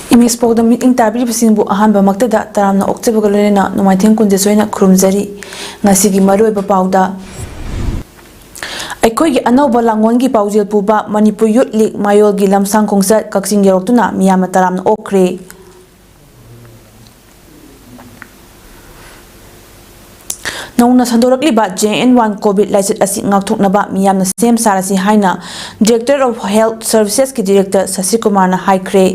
Image PAODAM meeting tabiribsingbu ahanba maktada taramna okchebga loina numaitheng kunje soina khurumjari ngasigi maroiba pauda ꯑꯩꯈꯣꯏꯒꯤ ꯑꯅꯧꯕ ꯂꯥꯡꯒꯣꯜꯒꯤ ꯄꯥꯎꯖꯦꯜ ꯄꯨꯕ ꯃꯅꯤꯄꯨꯔ ꯌꯨꯠ league ꯃꯌꯣꯜꯒꯤ ꯂꯝꯁꯥꯡ ꯈꯣꯡꯆꯠ ꯀꯛꯆꯤꯡ ꯌꯧꯔꯛꯇꯨꯅ ꯃꯤꯌꯥꯝꯅ ꯇꯔꯥꯝꯅ ꯑꯣꯛꯈ꯭ꯔꯦ꯫ ꯅꯧꯅ ꯁꯟꯗꯣꯔꯛꯂꯤꯕ JN1 ꯀꯣꯚꯤꯗ ꯂꯥꯏꯆꯠ ꯑꯁꯤ ꯉꯥꯛꯊꯣꯛꯅꯕ ꯃꯤꯌꯥꯝꯅ ꯁꯦꯝ ꯁꯥꯔꯁꯤ ꯍꯥꯏꯅ ꯗꯤꯔꯦꯛꯇꯔ ꯑꯣꯐ ꯍꯦꯜꯊ ꯁꯔꯚꯤꯁꯦꯁꯀꯤ ꯗꯤꯔꯦꯛꯇꯔ ꯁꯁꯤꯀꯨꯃꯥꯔꯅ ꯍꯥꯏꯈ꯭ꯔꯦ꯫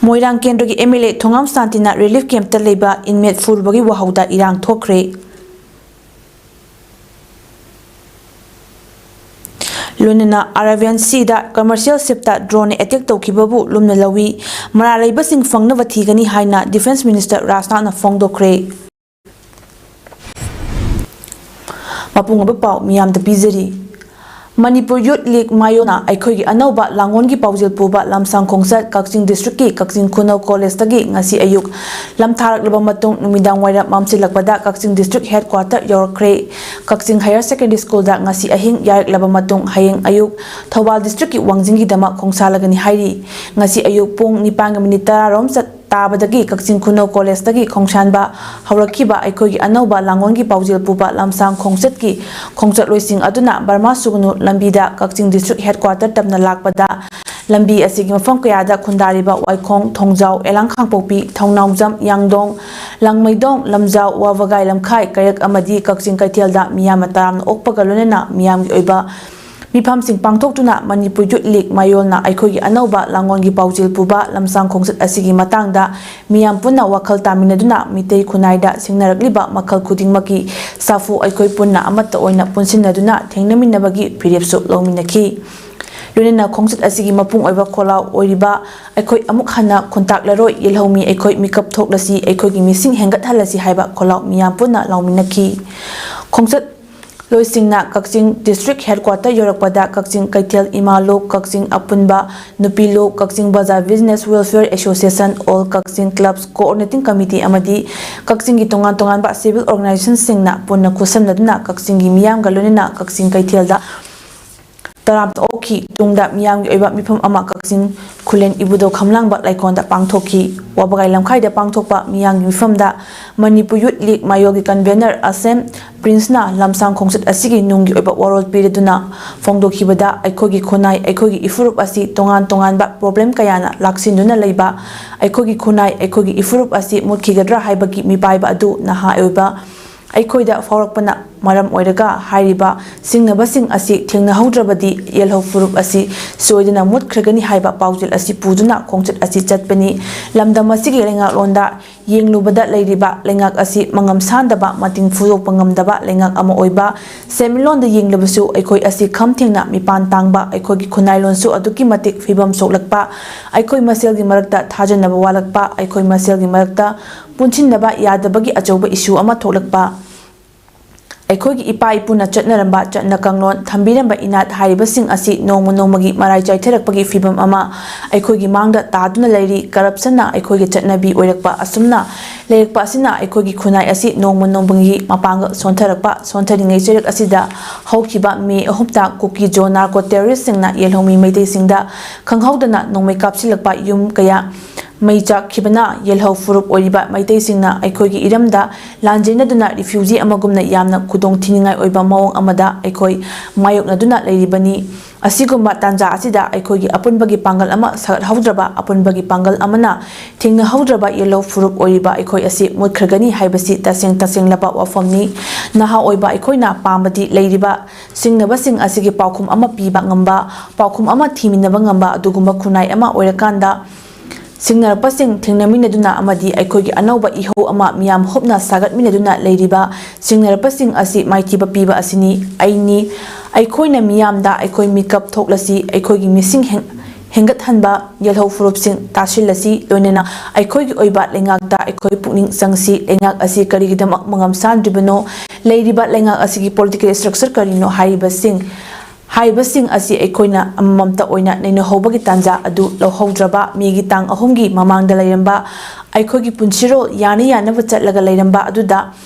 ꯃꯣꯏꯔꯥꯡ ꯀꯦꯟꯗ꯭ꯔꯒꯤ MLA ꯊꯣꯉꯥꯝ ꯁꯥꯟꯇꯤꯅ ꯔꯤꯂꯤꯐ ꯀꯦꯝꯞꯇ ꯂꯩꯕ ꯏꯟꯃꯦꯠ ꯐꯨꯔꯕꯒꯤ ꯋꯥꯍꯧꯗ ꯏꯔꯥꯡ ꯊꯣꯛꯈ꯭ꯔꯦ꯫ ꯂꯣꯏꯅꯅ ꯑꯥꯔꯥꯚꯤꯌꯟ ꯁꯤꯗ ꯀꯃꯔꯁꯤꯌꯦꯜ ꯁꯤꯞꯇ ꯗ꯭ꯔꯣꯟꯅ ꯑꯦꯇꯦꯛ ꯇꯧꯈꯤꯕꯕꯨ ꯂꯨꯝꯅ ꯂꯧꯏ, ꯃꯔꯥꯜ ꯂꯩꯕꯁꯤꯡ ꯐꯪꯅꯕ ꯊꯤꯒꯅꯤ ꯍꯥꯏꯅ ꯗꯤꯐꯦꯟꯁ ꯃꯤꯅꯤꯁꯇꯔ ꯔꯥꯖꯅꯥꯊꯅ ꯐꯣꯡꯗꯣꯛꯈ꯭ꯔꯦ꯫ ꯃꯄꯨꯡ ꯑꯣꯏꯕ ꯄꯥꯎ ꯃꯤꯌꯥꯝꯗ ꯄꯤꯖꯔꯤ꯫ ꯃꯅꯤꯄꯨꯔ ꯌꯨꯠ ꯂꯤꯒ ꯃꯌꯣꯜꯅ ꯑꯩꯈꯣꯏꯒꯤ ꯑꯅꯧꯕ ꯂꯥꯡꯒꯣꯜꯒꯤ ꯄꯥꯎꯖꯦꯜ ꯄꯨꯕ ꯂꯝꯁꯥꯡ ꯈꯣꯡꯆꯠ ꯀꯛꯆꯤꯡ ꯗꯤꯁꯇ꯭ꯔꯤꯛꯀꯤ ꯀꯛꯆꯤꯡ ꯈꯨꯅꯧ ꯀꯣꯂꯦꯖꯇꯒꯤ ꯉꯁꯤ ꯑꯌꯨꯛ ꯂꯝꯊꯥꯔꯛꯂꯕ ꯃꯇꯨꯡ ꯅꯨꯃꯤꯗꯥꯡꯋꯥꯏꯔꯝ ꯃꯝꯁꯤꯜꯂꯛꯄꯗ ꯀꯛꯆꯤꯡ ꯗꯤꯁꯇ꯭ꯔꯤꯛ ꯍꯦꯗꯀ꯭ꯋꯥꯔꯇꯔ ꯌꯧꯔꯛꯈ꯭ꯔꯦ꯫ ꯀꯛꯆꯤꯡ ꯍꯥꯌꯔ ꯁꯦꯀꯦꯟꯗꯔꯤ ꯁ꯭ꯀꯨꯜꯗ ꯉꯁꯤ ꯑꯍꯤꯡ ꯌꯥꯏꯔꯛꯂꯕ ꯃꯇꯨꯡ ꯍꯌꯦꯡ ꯑꯌꯨꯛ ꯊꯧꯕꯥꯜ ꯗꯤꯁꯇ꯭ꯔꯤꯛꯀꯤ ꯋꯥꯡꯖꯤꯡꯒꯤꯗꯃꯛ ꯈꯣꯡꯁꯥꯜꯂꯒꯅꯤ ꯍꯥꯏꯔꯤ꯫ ꯉꯁꯤ ꯑꯌꯨꯛ ꯄꯨꯡ 9:10 ꯇꯥꯕꯗꯒꯤ ꯀꯛꯆꯤꯡ ꯈꯨꯅꯧ ꯀꯣꯂꯦꯖꯇꯒꯤ ꯈꯣꯡꯁꯥꯟꯕ ꯍꯧꯔꯛꯈꯤꯕ ꯑꯩꯈꯣꯏꯒꯤ ꯑꯅꯧꯕ ꯂꯥꯡꯒꯣꯜꯒꯤ ꯄꯥꯎꯖꯦꯜ ꯄꯨꯕ ꯂꯝꯁꯥꯡ ꯈꯣꯡꯆꯠꯀꯤ ꯈꯣꯡꯆꯠꯂꯣꯏꯁꯤꯡ ꯑꯗꯨꯅ ꯕꯔꯃꯥ ꯁꯨꯒꯅꯨ ꯂꯝꯕꯤꯗ ꯀꯛꯆꯤꯡ ꯗꯤꯁꯇ꯭ꯔꯤꯛ ꯍꯦꯗꯀ꯭ꯋꯥꯔꯇꯔ ꯇꯝꯅ ꯂꯥꯛꯄꯗ ꯂꯝꯕꯤ ꯑꯁꯤꯒꯤ ꯃꯐꯝ ꯀꯌꯥꯗ ꯈꯨꯟꯗꯥꯔꯤꯕ ꯋꯥꯏꯈꯣꯡ, ꯊꯣꯡꯖꯥꯎ, ꯑꯦꯂꯥꯡꯈꯥꯡꯄꯣꯛꯄꯤ, ꯊꯧꯅꯥꯎꯖꯝ, ꯌꯥꯡꯗꯣꯡ, ꯂꯪꯃꯩꯗꯣꯡ, ꯂꯝꯖꯥꯎ, ꯋꯥꯕꯒꯥꯏ ꯂꯝꯈꯥꯏ, ꯀꯩꯔꯛ ꯑꯃꯗꯤ ꯀꯛꯆꯤꯡ ꯀꯩꯊꯦꯜꯗ ꯃꯤꯌꯥꯝꯅ ꯇꯔꯥꯝꯅ ꯑꯣꯛꯄꯒ ꯂꯣꯏꯅꯅ ꯃꯤꯌꯥꯝꯒꯤ ꯑꯣꯏꯕ ꯃꯤꯐꯝꯁꯤꯡ ꯄꯥꯡꯊꯣꯛꯇꯨꯅ ꯃꯅꯤꯄꯨꯔ ꯌꯨꯠ ꯂꯤꯒ ꯃꯌꯣꯜꯅ ꯑꯩꯈꯣꯏꯒꯤ ꯑꯅꯧꯕ ꯂꯥꯡꯒꯣꯜꯒꯤ ꯄꯥꯎꯖꯦꯜ ꯄꯨꯕ ꯂꯝꯁꯥꯡ ꯈꯣꯡꯆꯠ ꯑꯁꯤꯒꯤ ꯃꯇꯥꯡꯗ ꯃꯤꯌꯥꯝ ꯄꯨꯟꯅ ꯋꯥꯈꯜ ꯇꯥꯃꯤꯟꯅꯗꯨꯅ ꯃꯤꯇꯩ ꯈꯨꯟꯅꯥꯏꯗ ꯁꯤꯡꯅꯔꯛꯂꯤꯕ ꯃꯈꯜ ꯈꯨꯗꯤꯡꯃꯛꯀꯤ ꯁꯥꯐꯨ ꯑꯩꯈꯣꯏ ꯄꯨꯟꯅ ꯑꯃꯠꯇ ꯑꯣꯏꯅ ꯄꯨꯟꯁꯤꯟꯅꯗꯨꯅ ꯊꯦꯡꯅꯃꯤꯟꯅꯕꯒꯤ ꯐꯤꯔꯦꯞꯁꯨ ꯂꯧꯃꯤꯟꯅꯈꯤ꯫ ꯂꯣꯏꯅꯅ ꯈꯣꯡꯆꯠ ꯑꯁꯤꯒꯤ ꯃꯄꯨꯡ ꯑꯣꯏꯕ ꯈꯣꯜꯂꯥꯎ ꯑꯣꯏꯔꯤꯕ ꯑꯩꯈꯣꯏ ꯑꯃꯨꯛ ꯍꯟꯅ ꯈꯨꯟꯇꯥꯛꯂꯔꯣꯏ, ꯌꯦꯜꯍꯧꯃꯤ ꯑꯩꯈꯣꯏ ꯃꯤꯀꯞ ꯊꯣꯛꯂꯁꯤ, ꯑꯩꯈꯣꯏꯒꯤ ꯃꯤꯁꯤꯡ ꯍꯦꯟꯒꯠꯍꯜꯂꯁꯤ ꯍꯥꯏꯕ ꯈꯣꯜꯂꯥꯎ ꯃꯤꯌꯥꯝ ꯄꯨꯟꯅ ꯂꯥꯎꯃꯤꯟꯅꯈꯤ꯫ ꯈꯣꯡꯆꯠ ꯂꯣꯏꯁꯤꯡꯅ ꯀꯛꯆꯤꯡ ꯗꯤꯁꯇ꯭ꯔꯤꯛ ꯍꯦꯗꯀ꯭ꯋꯥꯔꯇꯔ ꯌꯧꯔꯛꯄꯗ ꯀꯛꯆꯤꯡ ꯀꯩꯊꯦꯜ ꯏꯃꯥ ꯂꯨꯞ, ꯀꯛꯆꯤꯡ ꯑꯄꯨꯟꯕ ꯅꯨꯄꯤ ꯂꯨꯞ, ꯀꯛꯆꯤꯡ ꯕꯖꯥꯔ ꯕꯤꯖꯤꯅꯦꯁ ꯋꯦꯜꯐꯤꯌꯔ ꯑꯦꯁꯣꯁꯤꯌꯦꯁꯟ, ꯑꯣꯜ ꯀꯛꯆꯤꯡ ꯀ꯭ꯂꯕꯁ ꯀꯣꯑꯣꯔꯗꯤꯅꯦꯇꯤꯡ ꯀꯃꯤꯇꯤ ꯑꯃꯗꯤ ꯀꯛꯆꯤꯡꯒꯤ ꯇꯣꯉꯥꯟ ꯇꯣꯉꯥꯟꯕ ꯁꯤꯚꯤꯜ ꯑꯣꯔꯒꯅꯥꯏꯖꯦꯁꯟꯁꯤꯡꯅ ꯄꯨꯟꯅ ꯈꯨꯠꯁꯝꯅꯗꯨꯅ ꯀꯛꯆꯤꯡꯒꯤ ꯃꯤꯌꯥꯝꯒ ꯂꯣꯏꯅꯅ ꯀꯛꯆꯤꯡ ꯀꯩꯊꯦꯜꯗ ꯇꯔꯥꯝꯅ ꯑꯣꯛꯈꯤ꯫ ꯇꯨꯡꯗ ꯃꯤꯌꯥꯝꯒꯤ ꯑꯣꯏꯕ ꯃꯤꯐꯝ ꯑꯃ ꯀꯛꯆꯤꯡ ꯈꯨꯂꯦꯟ ꯏꯕꯨꯙꯧ ꯈꯝꯂꯥꯡꯕ ꯂꯩꯀꯣꯜꯗ ꯄꯥꯡꯊꯣꯛꯈꯤ꯫ ꯋꯥꯕꯒꯥꯏ ꯂꯝꯈꯥꯏꯗ ꯄꯥꯡꯊꯣꯛꯄ ꯃꯤꯌꯥꯝꯒꯤ ꯃꯤꯐꯝꯗ ꯃꯅꯤꯄꯨꯔ ꯌꯨꯠ ꯂꯤꯒ ꯃꯌꯣꯜꯒꯤ ꯀꯟꯚꯦꯅꯔ ꯑꯁꯦꯝ ꯄ꯭ꯔꯤꯟꯁꯅ ꯂꯝꯁꯥꯡ ꯈꯣꯡꯆꯠ ꯑꯁꯤꯒꯤ ꯅꯨꯡꯒꯤ ꯑꯣꯏꯕ ꯋꯥꯔꯣꯜ ꯄꯤꯔꯗꯨꯅ ꯐꯣꯡꯗꯣꯛꯈꯤꯕꯗ ꯑꯩꯈꯣꯏꯒꯤ ꯈꯨꯟꯅꯥꯏ, ꯑꯩꯈꯣꯏꯒꯤ ꯏꯐꯨꯔꯨꯞ ꯑꯁꯤ ꯇꯣꯉꯥꯟ ꯇꯣꯉꯥꯟꯕ ꯄ꯭ꯔꯣꯕ꯭ꯂꯦꯝ ꯀꯌꯥꯅ ꯂꯥꯛꯁꯤꯟꯗꯨꯅ ꯂꯩꯕ ꯑꯩꯈꯣꯏꯒꯤ ꯈꯨꯟꯅꯥꯏ, ꯑꯩꯈꯣꯏꯒꯤ ꯏꯐꯨꯔꯨꯞ ꯑꯁꯤ ꯃꯨꯠꯈꯤꯒꯗ꯭ꯔꯥ ꯍꯥꯏꯕꯒꯤ ꯃꯤꯄꯥꯏꯕ ꯑꯗꯨ ꯅꯍꯥ ꯑꯣꯏꯕ ꯑꯩꯈꯣꯏꯗ ꯐꯥꯎꯔꯛꯄꯅ ꯃꯔꯝ ꯑꯣꯏꯔꯒ ꯍꯥꯏꯔꯤꯕ ꯁꯤꯡꯅꯕꯁꯤꯡ ꯑꯁꯤ ꯊꯦꯡꯅꯍꯧꯗ꯭ꯔꯕꯗꯤ ꯌꯦꯜꯍꯧ ꯐꯨꯔꯨꯞ ꯑꯁꯤ ꯁꯣꯏꯗꯅ ꯃꯨꯠꯈ꯭ꯔꯒꯅꯤ ꯍꯥꯏꯕ ꯄꯥꯎꯖꯦꯜ ꯑꯁꯤ ꯄꯨꯗꯨꯅ ꯈꯣꯡꯆꯠ ꯑꯁꯤ ꯆꯠꯄꯅꯤ꯫ ꯂꯝꯗꯝ ꯑꯁꯤꯒꯤ ꯂꯩꯉꯥꯛꯂꯣꯟꯗ ꯌꯦꯡꯂꯨꯕꯗ ꯂꯩꯔꯤꯕ ꯂꯩꯉꯥꯛ ꯑꯁꯤ ꯃꯉꯝ ꯁꯥꯟꯗꯕ, ꯃꯇꯤꯡ ꯐꯨꯗꯣꯛꯄ ꯉꯝꯗꯕ ꯂꯩꯉꯥꯛ ꯑꯃ ꯑꯣꯏꯕ, ꯁꯦꯟꯃꯤꯠꯂꯣꯟꯗ ꯌꯦꯡꯂꯕꯁꯨ ꯑꯩꯈꯣꯏ ꯑꯁꯤ ꯈꯝ ꯊꯦꯡꯅ ꯃꯤꯄꯥꯟ ꯇꯥꯡꯕ, ꯑꯩꯈꯣꯏꯒꯤ ꯈꯨꯟꯅꯥꯏꯂꯣꯟꯁꯨ ꯑꯗꯨꯛꯀꯤ ꯃꯇꯤꯛ ꯐꯤꯕꯝ ꯁꯣꯛꯂꯛꯄ, ꯑꯩꯈꯣꯏ ꯃꯁꯦꯜꯒꯤ ꯃꯔꯛꯇ ꯊꯥꯖꯅꯕ ꯋꯥꯠꯂꯛꯄ, ꯑꯩꯈꯣꯏ ꯃꯁꯦꯜꯒꯤ ꯃꯔꯛꯇ ꯄꯨꯟꯁꯤꯟꯅꯕ ꯌꯥꯗꯕꯒꯤ ꯑꯆꯧꯕ ꯏꯁꯨ ꯑꯃ ꯊꯣꯛꯂꯛꯄ, ꯑꯩꯈꯣꯏꯒꯤ ꯏꯄꯥ ꯏꯄꯨꯅ ꯆꯠꯅꯔꯝꯕ ꯆꯠꯅ ꯀꯥꯡꯂꯣꯟ, ꯊꯝꯕꯤꯔꯝꯕ ꯏꯅꯥꯠ ꯍꯥꯏꯔꯤꯕꯁꯤꯡ ꯑꯁꯤ ꯅꯣꯡꯃ ꯅꯣꯡꯃꯒꯤ ꯃꯔꯥꯏ ꯆꯥꯏꯊꯔꯛꯄꯒꯤ ꯐꯤꯚꯝ ꯑꯃ ꯑꯩꯈꯣꯏꯒꯤ ꯃꯥꯡꯗ ꯇꯥꯗꯨꯅ ꯂꯩꯔꯤ꯫ ꯀꯔꯞꯁꯟꯅ ꯑꯩꯈꯣꯏꯒꯤ ꯆꯠꯅꯕꯤ ꯑꯣꯏꯔꯛꯄ ꯑꯁꯨꯝꯅ ꯂꯩꯔꯛꯄ ꯑꯁꯤꯅ ꯑꯩꯈꯣꯏꯒꯤ ꯈꯨꯟꯅꯥꯏ ꯑꯁꯤ ꯅꯣꯡꯃ ꯅꯣꯡꯃꯒꯤ ꯃꯄꯥꯡꯒꯜ ꯁꯣꯟꯊꯔꯛꯄ, ꯁꯣꯟꯊꯔꯤꯉꯩ ꯆꯩꯔꯛ ꯑꯁꯤꯗ ꯍꯧꯈꯤꯕ ꯃꯦ 3ꯗ ꯀꯨꯀꯤ ꯖꯣ ꯅꯥꯔꯀꯣ ꯇꯦꯔꯣꯔꯤꯁꯁꯤꯡꯅ ꯌꯦꯜꯍꯧꯃꯤ ꯃꯩꯇꯩꯁꯤꯡꯗ ꯈꯪꯍꯧꯗꯅ ꯅꯣꯡꯃꯩ ꯀꯥꯞꯁꯤꯜꯂꯛꯄ, ꯌꯨꯝ ꯀꯌꯥ ꯃꯩ ꯆꯥꯛꯈꯤꯕꯅ ꯌꯦꯜꯍꯧ ꯐꯨꯔꯨꯞ ꯑꯣꯏꯔꯤꯕ ꯃꯩꯇꯩꯁꯤꯡꯅ ꯑꯩꯈꯣꯏꯒꯤ ꯏꯔꯝꯗ ꯂꯥꯟꯖꯦꯟꯅꯗꯨꯅ ꯔꯤꯐ꯭ꯌꯨꯖꯤ ꯑꯃꯒꯨꯝꯅ ꯌꯥꯝꯅ ꯈꯨꯗꯣꯡꯊꯤꯅꯤꯡꯉꯥꯏ ꯑꯣꯏꯕ ꯃꯑꯣꯡ ꯑꯃꯗ ꯑꯩꯈꯣꯏ ꯃꯥꯌꯣꯛꯅꯗꯨꯅ ꯂꯩꯔꯤꯕꯅꯤ꯫ ꯑꯁꯤꯒꯨꯝꯕ ꯇꯥꯟꯖꯥ ꯑꯁꯤꯗ ꯑꯩꯈꯣꯏꯒꯤ ꯑꯄꯨꯟꯕꯒꯤ ꯄꯥꯡꯒꯜ ꯑꯃ ꯁꯥꯒꯠꯍꯧꯗ꯭ꯔꯕ, ꯑꯄꯨꯟꯕꯒꯤ ꯄꯥꯡꯒꯜ ꯑꯃꯅ ꯊꯦꯡꯅꯍꯧꯗ꯭ꯔꯕ ꯌꯦꯜꯍꯧ ꯐꯨꯔꯨꯞ ꯑꯣꯏꯔꯤꯕ ꯑꯩꯈꯣꯏ ꯑꯁꯤ ꯃꯨꯠꯈ꯭ꯔꯒꯅꯤ ꯍꯥꯏꯕꯁꯤ ꯇꯁꯦꯡ ꯇꯁꯦꯡꯂꯕ ꯋꯥꯐꯝꯅꯤ꯫ ꯅꯍꯥ ꯑꯣꯏꯕ ꯑꯩꯈꯣꯏꯅ ꯄꯥꯝꯕꯗꯤ ꯂꯩꯔꯤꯕ ꯁꯤꯡꯅꯕꯁꯤꯡ ꯑꯁꯤꯒꯤ ꯄꯥꯎꯈꯨꯝ ꯑꯃ ꯄꯤꯕ ꯉꯝꯕ, ꯄꯥꯎꯈꯨꯝ ꯑꯃ ꯊꯤꯃꯤꯟꯅꯕ ꯉꯝꯕ ꯑꯗꯨꯒꯨꯝꯕ ꯈꯨꯟꯅꯥꯏ ꯑꯃ ꯑꯣꯏꯔꯀꯥꯟꯗ ꯁꯤꯡꯅꯔꯛꯄꯁꯤꯡ ꯊꯦꯡꯅꯃꯤꯟꯅꯗꯨꯅ ꯑꯃꯗꯤ ꯑꯩꯈꯣꯏꯒꯤ ꯑꯅꯧꯕ ꯏꯍꯧ ꯑꯃ ꯃꯤꯌꯥꯝ ꯍꯨꯞꯅ ꯁꯥꯒꯠꯃꯤꯟꯅꯗꯨꯅ ꯂꯩꯔꯤꯕ ꯁꯤꯡꯅꯔꯛꯄꯁꯤꯡ ꯑꯁꯤ ꯃꯥꯏꯊꯤꯕ ꯄꯤꯕ ꯑꯁꯤꯅꯤ꯫ ꯑꯩꯅꯤ, ꯑꯩꯈꯣꯏꯅ ꯃꯤꯌꯥꯝꯗ ꯑꯩꯈꯣꯏ ꯃꯤꯀꯞ ꯊꯣꯛꯂꯁꯤ, ꯑꯩꯈꯣꯏꯒꯤ ꯃꯤꯁꯤꯡ ꯍꯦꯟꯒꯠꯍꯟꯕ, ꯌꯦꯜꯍꯧ ꯐꯨꯔꯨꯞꯁꯤꯡ ꯇꯥꯁꯤꯜꯂꯁꯤ, ꯂꯣꯏꯅꯅ ꯑꯩꯈꯣꯏꯒꯤ ꯑꯣꯏꯕ ꯂꯩꯉꯥꯛꯇ ꯑꯩꯈꯣꯏ ꯄꯨꯛꯅꯤꯡ ꯆꯪꯁꯤ꯫ ꯂꯩꯉꯥꯛ ꯑꯁꯤ ꯀꯔꯤꯒꯤꯗꯃꯛ ꯃꯉꯝ ꯁꯥꯟꯗ꯭ꯔꯤꯕꯅꯣ? ꯂꯩꯔꯤꯕ ꯂꯩꯉꯥꯛ ꯑꯁꯤꯒꯤ ꯄꯣꯂꯤꯇꯤꯀꯦꯜ ꯁꯇ꯭ꯔꯛꯆꯔ ꯀꯔꯤꯅꯣ? ꯍꯥꯏꯔꯤꯕꯁꯤꯡ ꯑꯁꯤ ꯑꯩꯈꯣꯏꯅ ꯑꯃꯃꯝꯇ ꯑꯣꯏꯅ ꯅꯩꯅꯍꯧꯕꯒꯤ ꯇꯥꯟꯖꯥ ꯑꯗꯨ ꯂꯧꯍꯧꯗ꯭ꯔꯕ ꯃꯦꯒꯤ ꯇꯥꯡ 3ꯒꯤ ꯃꯃꯥꯡꯗ ꯂꯩꯔꯝꯕ ꯑꯩꯈꯣꯏꯒꯤ ꯄꯨꯟꯁꯤꯔꯣꯜ ꯌꯥꯅ ꯌꯥꯅꯕ ꯆꯠꯂꯒ ꯂꯩꯔꯝꯕ ꯑꯗꯨꯗ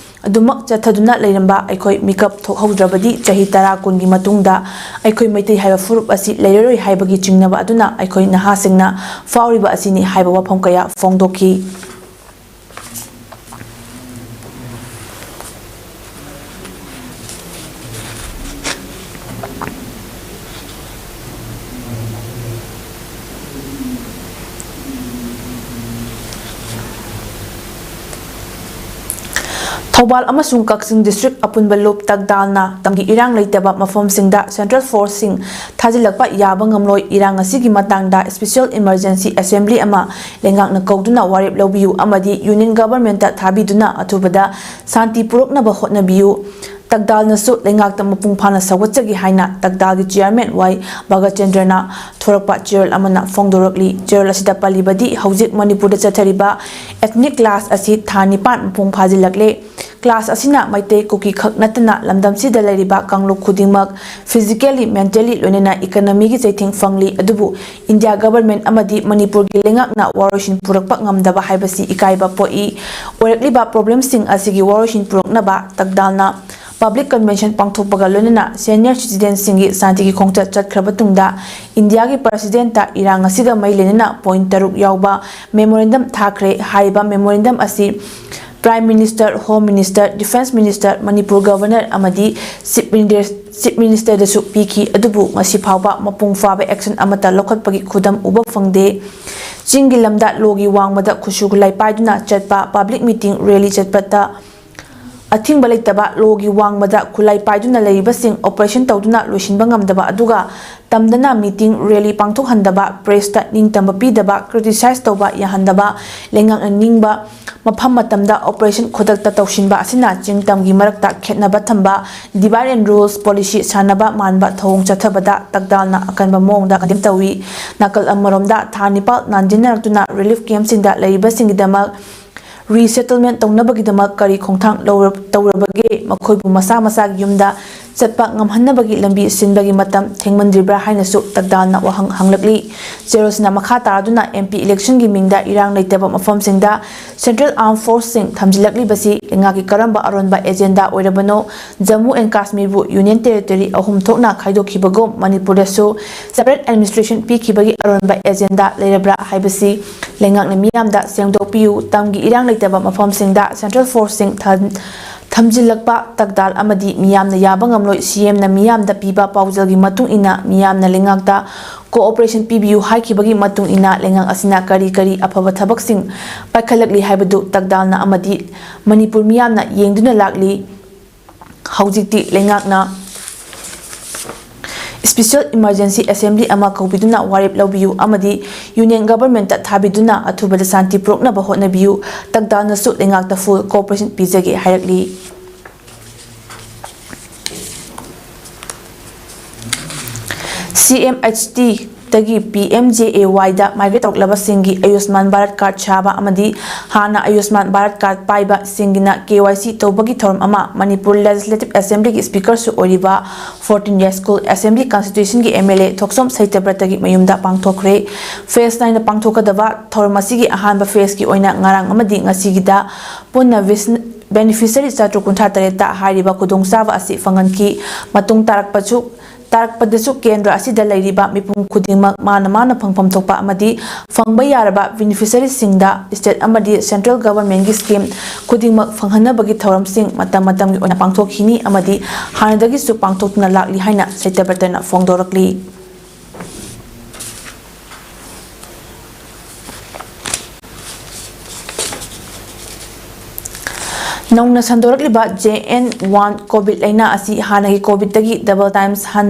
ꯑꯗꯨꯃꯛ ꯆꯠꯊꯗꯨꯅ ꯂꯩꯔꯝꯕ ꯑꯩꯈꯣꯏ ꯃꯤꯀꯞ ꯊꯣꯛꯍꯧꯗ꯭ꯔꯕꯗꯤ ꯆꯍꯤ 10 ꯀꯨꯟꯒꯤ ꯃꯇꯨꯡꯗ ꯑꯩꯈꯣꯏ ꯃꯩꯇꯩ ꯍꯥꯏꯕ ꯐꯨꯔꯨꯞ ꯑꯁꯤ ꯂꯩꯔꯔꯣꯏ ꯍꯥꯏꯕꯒꯤ ꯆꯤꯡꯅꯕ ꯑꯗꯨꯅ ꯑꯩꯈꯣꯏ ꯅꯍꯥꯁꯤꯡꯅ ꯐꯥꯎꯔꯤꯕ ꯑꯁꯤꯅꯤ ꯍꯥꯏꯕ ꯋꯥꯐꯝ ꯀꯌꯥ ꯐꯣꯡꯗꯣꯛꯈꯤ꯫ ꯊꯧꯕꯥꯜ ꯑꯃꯁꯨꯡ ꯀꯛꯆꯤꯡ ꯗꯤꯁꯇ꯭ꯔꯤꯛ ꯑꯄꯨꯟꯕ ꯂꯨꯞ ꯇꯛꯗꯥꯜꯅ ꯇꯝꯒꯤ ꯏꯔꯥꯡ ꯂꯩꯇꯕ ꯃꯐꯝꯁꯤꯡꯗ ꯁꯦꯟꯇ꯭ꯔꯦꯜ ꯐꯣꯔꯁꯁꯤꯡ ꯊꯥꯖꯤꯜꯂꯛꯄ ꯌꯥꯕ ꯉꯝꯂꯣꯏ ꯏꯔꯥꯡ ꯑꯁꯤꯒꯤ ꯃꯇꯥꯡꯗ ꯁ꯭ꯄꯦꯁꯤꯑꯦꯜ ꯏꯃꯔꯖꯦꯟꯁꯤ ꯑꯦꯁꯦꯝꯕ꯭ꯂꯤ ꯑꯃ ꯂꯩꯉꯥꯛꯅ ꯀꯧꯗꯨꯅ ꯋꯥꯔꯦꯞ ꯂꯧꯕꯤꯌꯨ ꯑꯃꯗꯤ ꯌꯨꯅꯤꯌꯟ ꯒꯚꯔꯟꯃꯦꯟꯠꯇ ꯊꯥꯕꯤꯗꯨꯅ ꯑꯊꯨꯕꯗ ꯁꯥꯟꯇꯤ ꯄꯨꯔꯛꯅꯕ ꯍꯣꯠꯅꯕꯤꯌꯨ꯫ ꯇꯛꯗꯥꯜꯅꯁꯨ ꯂꯩꯉꯥꯛꯇ ꯃꯄꯨꯡ ꯐꯥꯅ ꯁꯧꯒꯠꯆꯒꯦ ꯍꯥꯏꯅ ꯇꯛꯗꯥꯜꯒꯤ ꯆꯤꯌꯔꯃꯦꯟ ꯋꯥꯏ ꯚꯒꯆꯦꯟꯗ꯭ꯔꯅ ꯊꯣꯔꯛꯄ ꯆꯦꯔꯣꯜ ꯑꯃꯅ ꯐꯣꯡꯗꯣꯔꯛꯂꯤ꯫ ꯆꯦꯔꯣꯜ ꯑꯁꯤꯗ ꯄꯜꯂꯤꯕꯗꯤ ꯍꯧꯖꯤꯛ ꯃꯅꯤꯄꯨꯔꯗ ꯆꯠꯊꯔꯤꯕ ꯑꯦꯊꯅꯤꯛ ꯀ꯭ꯂꯥꯁ ꯑꯁꯤ ꯊꯥ 9 ꯃꯄꯨꯡ ꯐꯥꯖꯤꯜꯂꯛꯂꯦ꯫ ꯀ꯭ꯂꯥꯁ ꯑꯁꯤꯅ ꯃꯩꯇꯩ ꯀꯨꯀꯤ ꯈꯛ ꯅꯠꯇꯅ ꯂꯝꯗꯝꯁꯤꯗ ꯂꯩꯔꯤꯕ ꯀꯥꯡꯂꯨꯞ ꯈꯨꯗꯤꯡꯃꯛ ꯐꯤꯖꯤꯀꯦꯜꯂꯤ ꯃꯦꯟꯇꯦꯜꯂꯤ ꯂꯣꯏꯅꯅ ꯏꯀꯣꯅꯣꯃꯤꯒꯤ ꯆꯩꯊꯦꯡ ꯐꯪꯂꯤ꯫ ꯑꯗꯨꯕꯨ ꯏꯟꯗꯤꯌꯥ ꯒꯚꯔꯟꯃꯦꯟꯠ ꯑꯃꯗꯤ ꯃꯅꯤꯄꯨꯔꯒꯤ ꯂꯩꯉꯥꯛꯅ ꯋꯥꯔꯣꯏꯁꯤꯟ ꯄꯨꯔꯛꯄ ꯉꯝꯗꯕ ꯍꯥꯏꯕꯁꯤ ꯏꯀꯥꯏꯕ ꯄꯣꯛꯏ꯫ ꯑꯣꯏꯔꯛꯂꯤꯕ ꯄ꯭ꯔꯣꯕ꯭ꯂꯦꯝꯁꯤꯡ ꯑꯁꯤꯒꯤ ꯋꯥꯔꯣꯏꯁꯤꯟ ꯄꯨꯔꯛꯅꯕ ꯇꯛꯗꯥꯜꯅ ꯄꯕ꯭ꯂꯤꯛ ꯀꯟꯚꯦꯟꯁꯟ ꯄꯥꯡꯊꯣꯛꯄꯒ ꯂꯣꯏꯅꯅ ꯁꯦꯅꯤꯌꯔ ꯁꯤꯇꯤꯖꯦꯟꯁꯤꯡꯒꯤ ꯁꯥꯟꯇꯤꯒꯤ ꯈꯣꯡꯆꯠ ꯆꯠꯈ꯭ꯔꯕ ꯇꯨꯡꯗ ꯏꯟꯗꯤꯌꯥꯒꯤ ꯄ꯭ꯔꯁꯤꯗꯦꯟꯠꯇ ꯏꯔꯥꯡ ꯑꯁꯤꯒ ꯃꯔꯤ ꯂꯩꯅꯅ ꯄꯣꯏꯟꯠ 6 ꯌꯥꯎꯕ ꯃꯦꯃꯣꯔꯦꯟꯗꯝ ꯊꯥꯈ꯭ꯔꯦ꯫ ꯍꯥꯏꯔꯤꯕ ꯃꯦꯃꯣꯔꯦꯟꯗꯝ ꯑꯁꯤ prime minister, home minister, defence minister, Manipur governor ꯑꯃꯗꯤ ꯆꯤꯐ ꯃꯤꯅꯤꯁꯇꯔꯗꯁꯨ ꯄꯤꯈꯤ꯫ ꯑꯗꯨꯕꯨ ꯉꯁꯤ ꯐꯥꯎꯕ ꯃꯄꯨꯡ ꯐꯥꯕ ꯑꯦꯛꯁꯟ ꯑꯃꯠꯇ ꯂꯧꯈꯠꯄꯒꯤ ꯈꯨꯗꯝ ꯎꯕ ꯐꯪꯗꯦ꯫ ꯆꯤꯡꯒꯤ ꯂꯝꯗ ꯂꯣꯒꯤ ꯋꯥꯡꯃꯗ ꯈꯨꯠꯁꯨ ꯈꯨꯠꯂꯥꯏ ꯄꯥꯏꯗꯨꯅ ꯆꯠꯄ, ꯄꯕ꯭ꯂꯤꯛ ꯃꯤꯇꯤꯡ, ꯔꯦꯂꯤ ꯆꯠꯄꯗ ꯑꯊꯤꯡꯕ ꯂꯩꯇꯕ, ꯂꯣꯒꯤ ꯋꯥꯡꯃꯗ ꯈꯨꯠꯂꯥꯏ ꯄꯥꯏꯗꯨꯅ ꯂꯩꯔꯤꯕꯁꯤꯡ ꯑꯣꯄꯔꯦꯁꯟ ꯇꯧꯗꯨꯅ ꯂꯣꯏꯁꯤꯟꯕ ꯉꯝꯗꯕ ꯑꯗꯨꯒ ꯇꯝꯗꯅ ꯃꯤꯇꯤꯡ, ꯔꯦꯂꯤ ꯄꯥꯡꯊꯣꯛꯍꯟꯗꯕ, ꯄ꯭ꯔꯦꯁꯇ ꯅꯤꯡꯇꯝꯕ ꯄꯤꯗꯕ, ꯀ꯭ꯔꯤꯇꯤꯁꯥꯏꯖ ꯇꯧꯕ ꯌꯥꯍꯟꯗꯕ, ꯂꯩꯉꯥꯛꯅ ꯅꯤꯡꯕ ꯃꯐꯝ ꯃꯇꯝꯗ ꯑꯣꯄꯔꯦꯁꯟ ꯈꯨꯗꯛꯇ ꯇꯧꯁꯤꯟꯕ ꯑꯁꯤꯅ ꯆꯤꯡ-ꯇꯝꯒꯤ ꯃꯔꯛꯇ ꯈꯦꯠꯅꯕ ꯊꯝꯕ, ꯗꯤꯚꯥꯏꯗ ꯑꯦꯟꯗ ꯔꯨꯜꯁ ꯄꯣꯂꯤꯁꯤ ꯁꯥꯟꯅꯕ ꯃꯥꯟꯕ ꯊꯧꯑꯣꯡ ꯆꯠꯊꯕꯗ ꯇꯛꯗꯥꯜꯅ ꯑꯀꯟꯕ ꯃꯑꯣꯡꯗ ꯀꯟꯗꯦꯝ ꯇꯧꯏ꯫ ꯅꯥꯀꯜ ꯑꯃꯔꯣꯝꯗ ꯊꯥ 9 ꯅꯥꯟꯖꯤꯟꯅꯔꯛꯇꯨꯅ ꯔꯤꯂꯤꯐ ꯀꯦꯝꯞꯁꯤꯡꯗ ꯂꯩꯔꯤꯕꯁꯤꯡꯒꯤꯗꯃꯛ ꯔꯤꯁꯦꯇꯜꯃꯦꯟꯠ ꯇꯧꯅꯕꯒꯤꯗꯃꯛ ꯀꯔꯤ ꯈꯣꯡꯊꯥꯡ ꯇꯧꯔꯕꯒꯦ? ꯃꯈꯣꯏꯕꯨ ꯃꯁꯥ ꯃꯁꯥꯒꯤ ꯌꯨꯝꯗ ꯆꯠꯄ ꯉꯝꯍꯟꯅꯕꯒꯤ ꯂꯝꯕꯤ ꯁꯤꯟꯕꯒꯤ ꯃꯇꯝ ꯊꯦꯡꯃꯟꯗ꯭ꯔꯤꯕ꯭ꯔꯥ ꯍꯥꯏꯅꯁꯨ ꯇꯛꯗꯥꯜꯅ ꯋꯥꯍꯪ ꯍꯪꯂꯛꯂꯤ꯫ ꯆꯦꯔꯣꯜꯁꯤꯅ ꯃꯈꯥ ꯇꯥꯔꯗꯨꯅ MP ꯏꯂꯦꯛꯁꯟꯒꯤ ꯃꯤꯡꯗ ꯏꯔꯥꯡ ꯂꯩꯇꯕ ꯃꯐꯝꯁꯤꯡꯗ ꯁꯦꯟꯇ꯭ꯔꯦꯜ ꯑꯥꯔꯝ ꯐꯣꯔꯁꯁꯤꯡ ꯊꯝꯖꯤꯜꯂꯛꯂꯤꯕꯁꯤ ꯂꯩꯉꯥꯛꯀꯤ ꯀꯔꯝꯕ ꯑꯔꯣꯟꯕ ꯑꯦꯖꯦꯟꯗꯥ ꯑꯣꯏꯔꯕꯅꯣ? ꯖꯝꯃꯨ ꯑꯦꯟด์ꯀꯥꯁꯃꯤꯔꯕꯨ ꯌꯨꯅꯤꯌꯟ ꯇꯦꯔꯤꯇꯣꯔꯤ 3 ꯊꯣꯛꯅ ꯈꯥꯏꯗꯣꯛꯈꯤꯕꯒꯨꯝ ꯃꯅꯤꯄꯨꯔꯗꯁꯨ ꯁꯦꯄꯔꯦꯠ ꯑꯦꯗꯃꯤꯅꯤꯁꯇ꯭ꯔꯦꯁꯟ ꯄꯤꯈꯤꯕꯒꯤ ꯑꯔꯣꯟꯕ ꯑꯦꯖꯦꯟꯗꯥ ꯂꯩꯔꯕ꯭ꯔꯥ ꯍꯥꯏꯕꯁꯤ ꯂꯩꯉꯥꯛꯅ ꯃꯤꯌꯥꯝꯗ ꯁꯦꯡꯗꯣꯛꯄꯤꯌꯨ꯫ ꯇꯝꯒꯤ ꯏꯔꯥꯡ ꯂꯩꯇꯕ ꯃꯐꯝꯁꯤꯡꯗ ꯁꯦꯟꯇ꯭ꯔꯦꯜ ꯐꯣꯔꯁꯁꯤꯡ ꯊꯝꯖꯤꯜꯂꯛꯄ ꯇꯛꯗꯥꯜ ꯑꯃꯗꯤ ꯃꯤꯌꯥꯝꯅ ꯌꯥꯕ ꯉꯝꯂꯣꯏ꯫ CMꯅ ꯃꯤꯌꯥꯝꯗ ꯄꯤꯕ ꯄꯥꯎꯖꯦꯜꯒꯤ ꯃꯇꯨꯡ ꯏꯟꯅ ꯃꯤꯌꯥꯝꯅ ꯂꯩꯉꯥꯛꯇ ꯀꯣꯑꯣꯄꯔꯦꯁꯟ ꯄꯤꯕꯤꯌꯨ ꯍꯥꯏꯈꯤꯕꯒꯤ ꯃꯇꯨꯡ ꯏꯟꯅ ꯂꯩꯉꯥꯛ ꯑꯁꯤꯅ ꯀꯔꯤ ꯀꯔꯤ ꯑꯐꯕ ꯊꯕꯛꯁꯤꯡ ꯄꯥꯏꯈꯠꯂꯛꯂꯤ ꯍꯥꯏꯕꯗꯨ ꯇꯛꯗꯥꯜꯅ ꯑꯃꯗꯤ ꯃꯅꯤꯄꯨꯔ ꯃꯤꯌꯥꯝꯅ ꯌꯦꯡꯗꯨꯅ ꯂꯥꯛꯂꯤ꯫ ꯍꯧꯖꯤꯛꯇꯤ ꯂꯩꯉꯥꯛꯅ ꯁ꯭ꯄꯦꯁꯤꯑꯦꯜ ꯏꯃꯔꯖꯦꯟꯁꯤ ꯑꯦꯁꯦꯝꯕ꯭ꯂꯤ ꯑꯃ ꯀꯧꯕꯤꯗꯨꯅ ꯋꯥꯔꯦꯞ ꯂꯧꯕꯤꯌꯨ ꯑꯃꯗꯤ ꯌꯨꯅꯤꯌꯟ ꯒꯚꯔꯟꯃꯦꯟꯠꯇ ꯊꯥꯕꯤꯗꯨꯅ ꯑꯊꯨꯕꯗ ꯁꯥꯟꯇꯤ ꯄꯨꯔꯛꯅꯕ ꯍꯣꯠꯅꯕꯤꯌꯨ꯫ ꯇꯛꯗꯥꯜꯅꯁꯨ ꯂꯩꯉꯥꯛꯇ ꯐꯨꯜ ꯀꯣꯑꯣꯄꯔꯦꯁꯟ ꯄꯤꯖꯒꯦ ꯍꯥꯏꯔꯛꯂꯤ꯫ CMHT ꯇꯒꯤ PMJAYꯗ ꯃꯥꯏꯒ꯭ꯔꯦꯠ ꯇꯧꯔꯛꯂꯕꯁꯤꯡꯒꯤ ꯑꯌꯨꯁꯃꯥꯟ ꯚꯥꯔꯠ ꯀꯥꯔꯗ ꯁꯥꯕ ꯑꯃꯗꯤ ꯍꯥꯟꯅ ꯑꯌꯨꯁꯃꯥꯟ ꯚꯥꯔꯠ ꯀꯥꯔꯗ ꯄꯥꯏꯕ ꯁꯤꯡꯒꯤꯅ KYC ꯇꯧꯕꯒꯤ ꯊꯧꯔꯝ ꯑꯃ ꯃꯅꯤꯄꯨꯔ ꯂꯦꯖꯤꯁꯂꯦꯇꯤꯚ ꯑꯦꯁꯦꯝꯕ꯭ꯂꯤꯒꯤ ꯁ꯭ꯄꯤꯀꯔꯁꯨ ꯑꯣꯏꯔꯤꯕ 14 ꯌꯥꯏꯁ꯭ꯀꯨꯜ ꯑꯦꯁꯦꯝꯕ꯭ꯂꯤ ꯀꯟꯁꯇꯤꯇ꯭ꯌꯨꯁꯟꯒꯤ MLA ꯊꯣꯛꯁꯣꯝ ꯁꯩꯇꯕ꯭ꯔꯇꯒꯤ ꯃꯌꯨꯝꯗ ꯄꯥꯡꯊꯣꯛꯈ꯭ꯔꯦ꯫ ꯐꯦꯖ 9ꯅ ꯄꯥꯡꯊꯣꯛꯀꯗꯕ ꯊꯧꯔꯝ ꯑꯁꯤꯒꯤ ꯑꯍꯥꯟꯕ ꯐꯦꯖꯀꯤ ꯑꯣꯏꯅ ꯉꯔꯥꯡ ꯑꯃꯗꯤ ꯉꯁꯤꯒꯤꯗ ꯄꯨꯟꯅ ꯕꯦꯅꯤꯐꯤꯁꯔꯤ 738ꯇ ꯍꯥꯏꯔꯤꯕ ꯈꯨꯗꯣꯡꯆꯥꯕ ꯑꯁꯤ ꯐꯪꯍꯟꯈꯤ꯫ ꯃꯇꯨꯡ ꯇꯥꯔꯛꯄꯗꯁꯨ ꯀꯦꯟꯗ꯭ꯔ ꯑꯁꯤꯗ ꯂꯩꯔꯤꯕ ꯃꯤꯄꯨꯝ ꯈꯨꯗꯤꯡꯃꯛ ꯃꯥꯅ ꯐꯪꯐꯝ ꯊꯣꯛꯄ ꯑꯃꯗꯤ ꯐꯪꯕ ꯌꯥꯔꯕ ꯕꯦꯅꯤꯐꯤꯁꯔꯤꯁꯤꯡꯗ ꯁ꯭ꯇꯦꯠ ꯑꯃꯗꯤ ꯁꯦꯟꯇ꯭ꯔꯦꯜ ꯒꯚꯔꯟꯃꯦꯟꯠꯒꯤ ꯁ꯭ꯀꯤꯝ ꯈꯨꯗꯤꯡꯃꯛ ꯐꯪꯍꯟꯅꯕꯒꯤ ꯊꯧꯔꯝꯁꯤꯡ ꯃꯇꯝ ꯃꯇꯝꯒꯤ ꯑꯣꯏꯅ ꯄꯥꯡꯊꯣꯛꯈꯤꯅꯤ ꯑꯃꯗꯤ ꯍꯥꯟꯅꯗꯒꯤꯁꯨ ꯄꯥꯡꯊꯣꯛꯇꯨꯅ ꯂꯥꯛꯂꯤ ꯍꯥꯏꯅ ꯁꯩꯇꯕ꯭ꯔꯇꯅ ꯐꯣꯡꯗꯣꯔꯛꯂꯤ꯫ ꯅꯧꯅ ꯁꯟꯗꯣꯔꯛꯂꯤꯕ JN.1 ꯀꯣꯚꯤꯗ ꯂꯩꯅꯥ ꯑꯁꯤ ꯍꯥꯟꯅꯒꯤ ꯀꯣꯚꯤꯗꯇꯒꯤ ꯗꯕꯜ ꯇꯥꯏꯝꯁ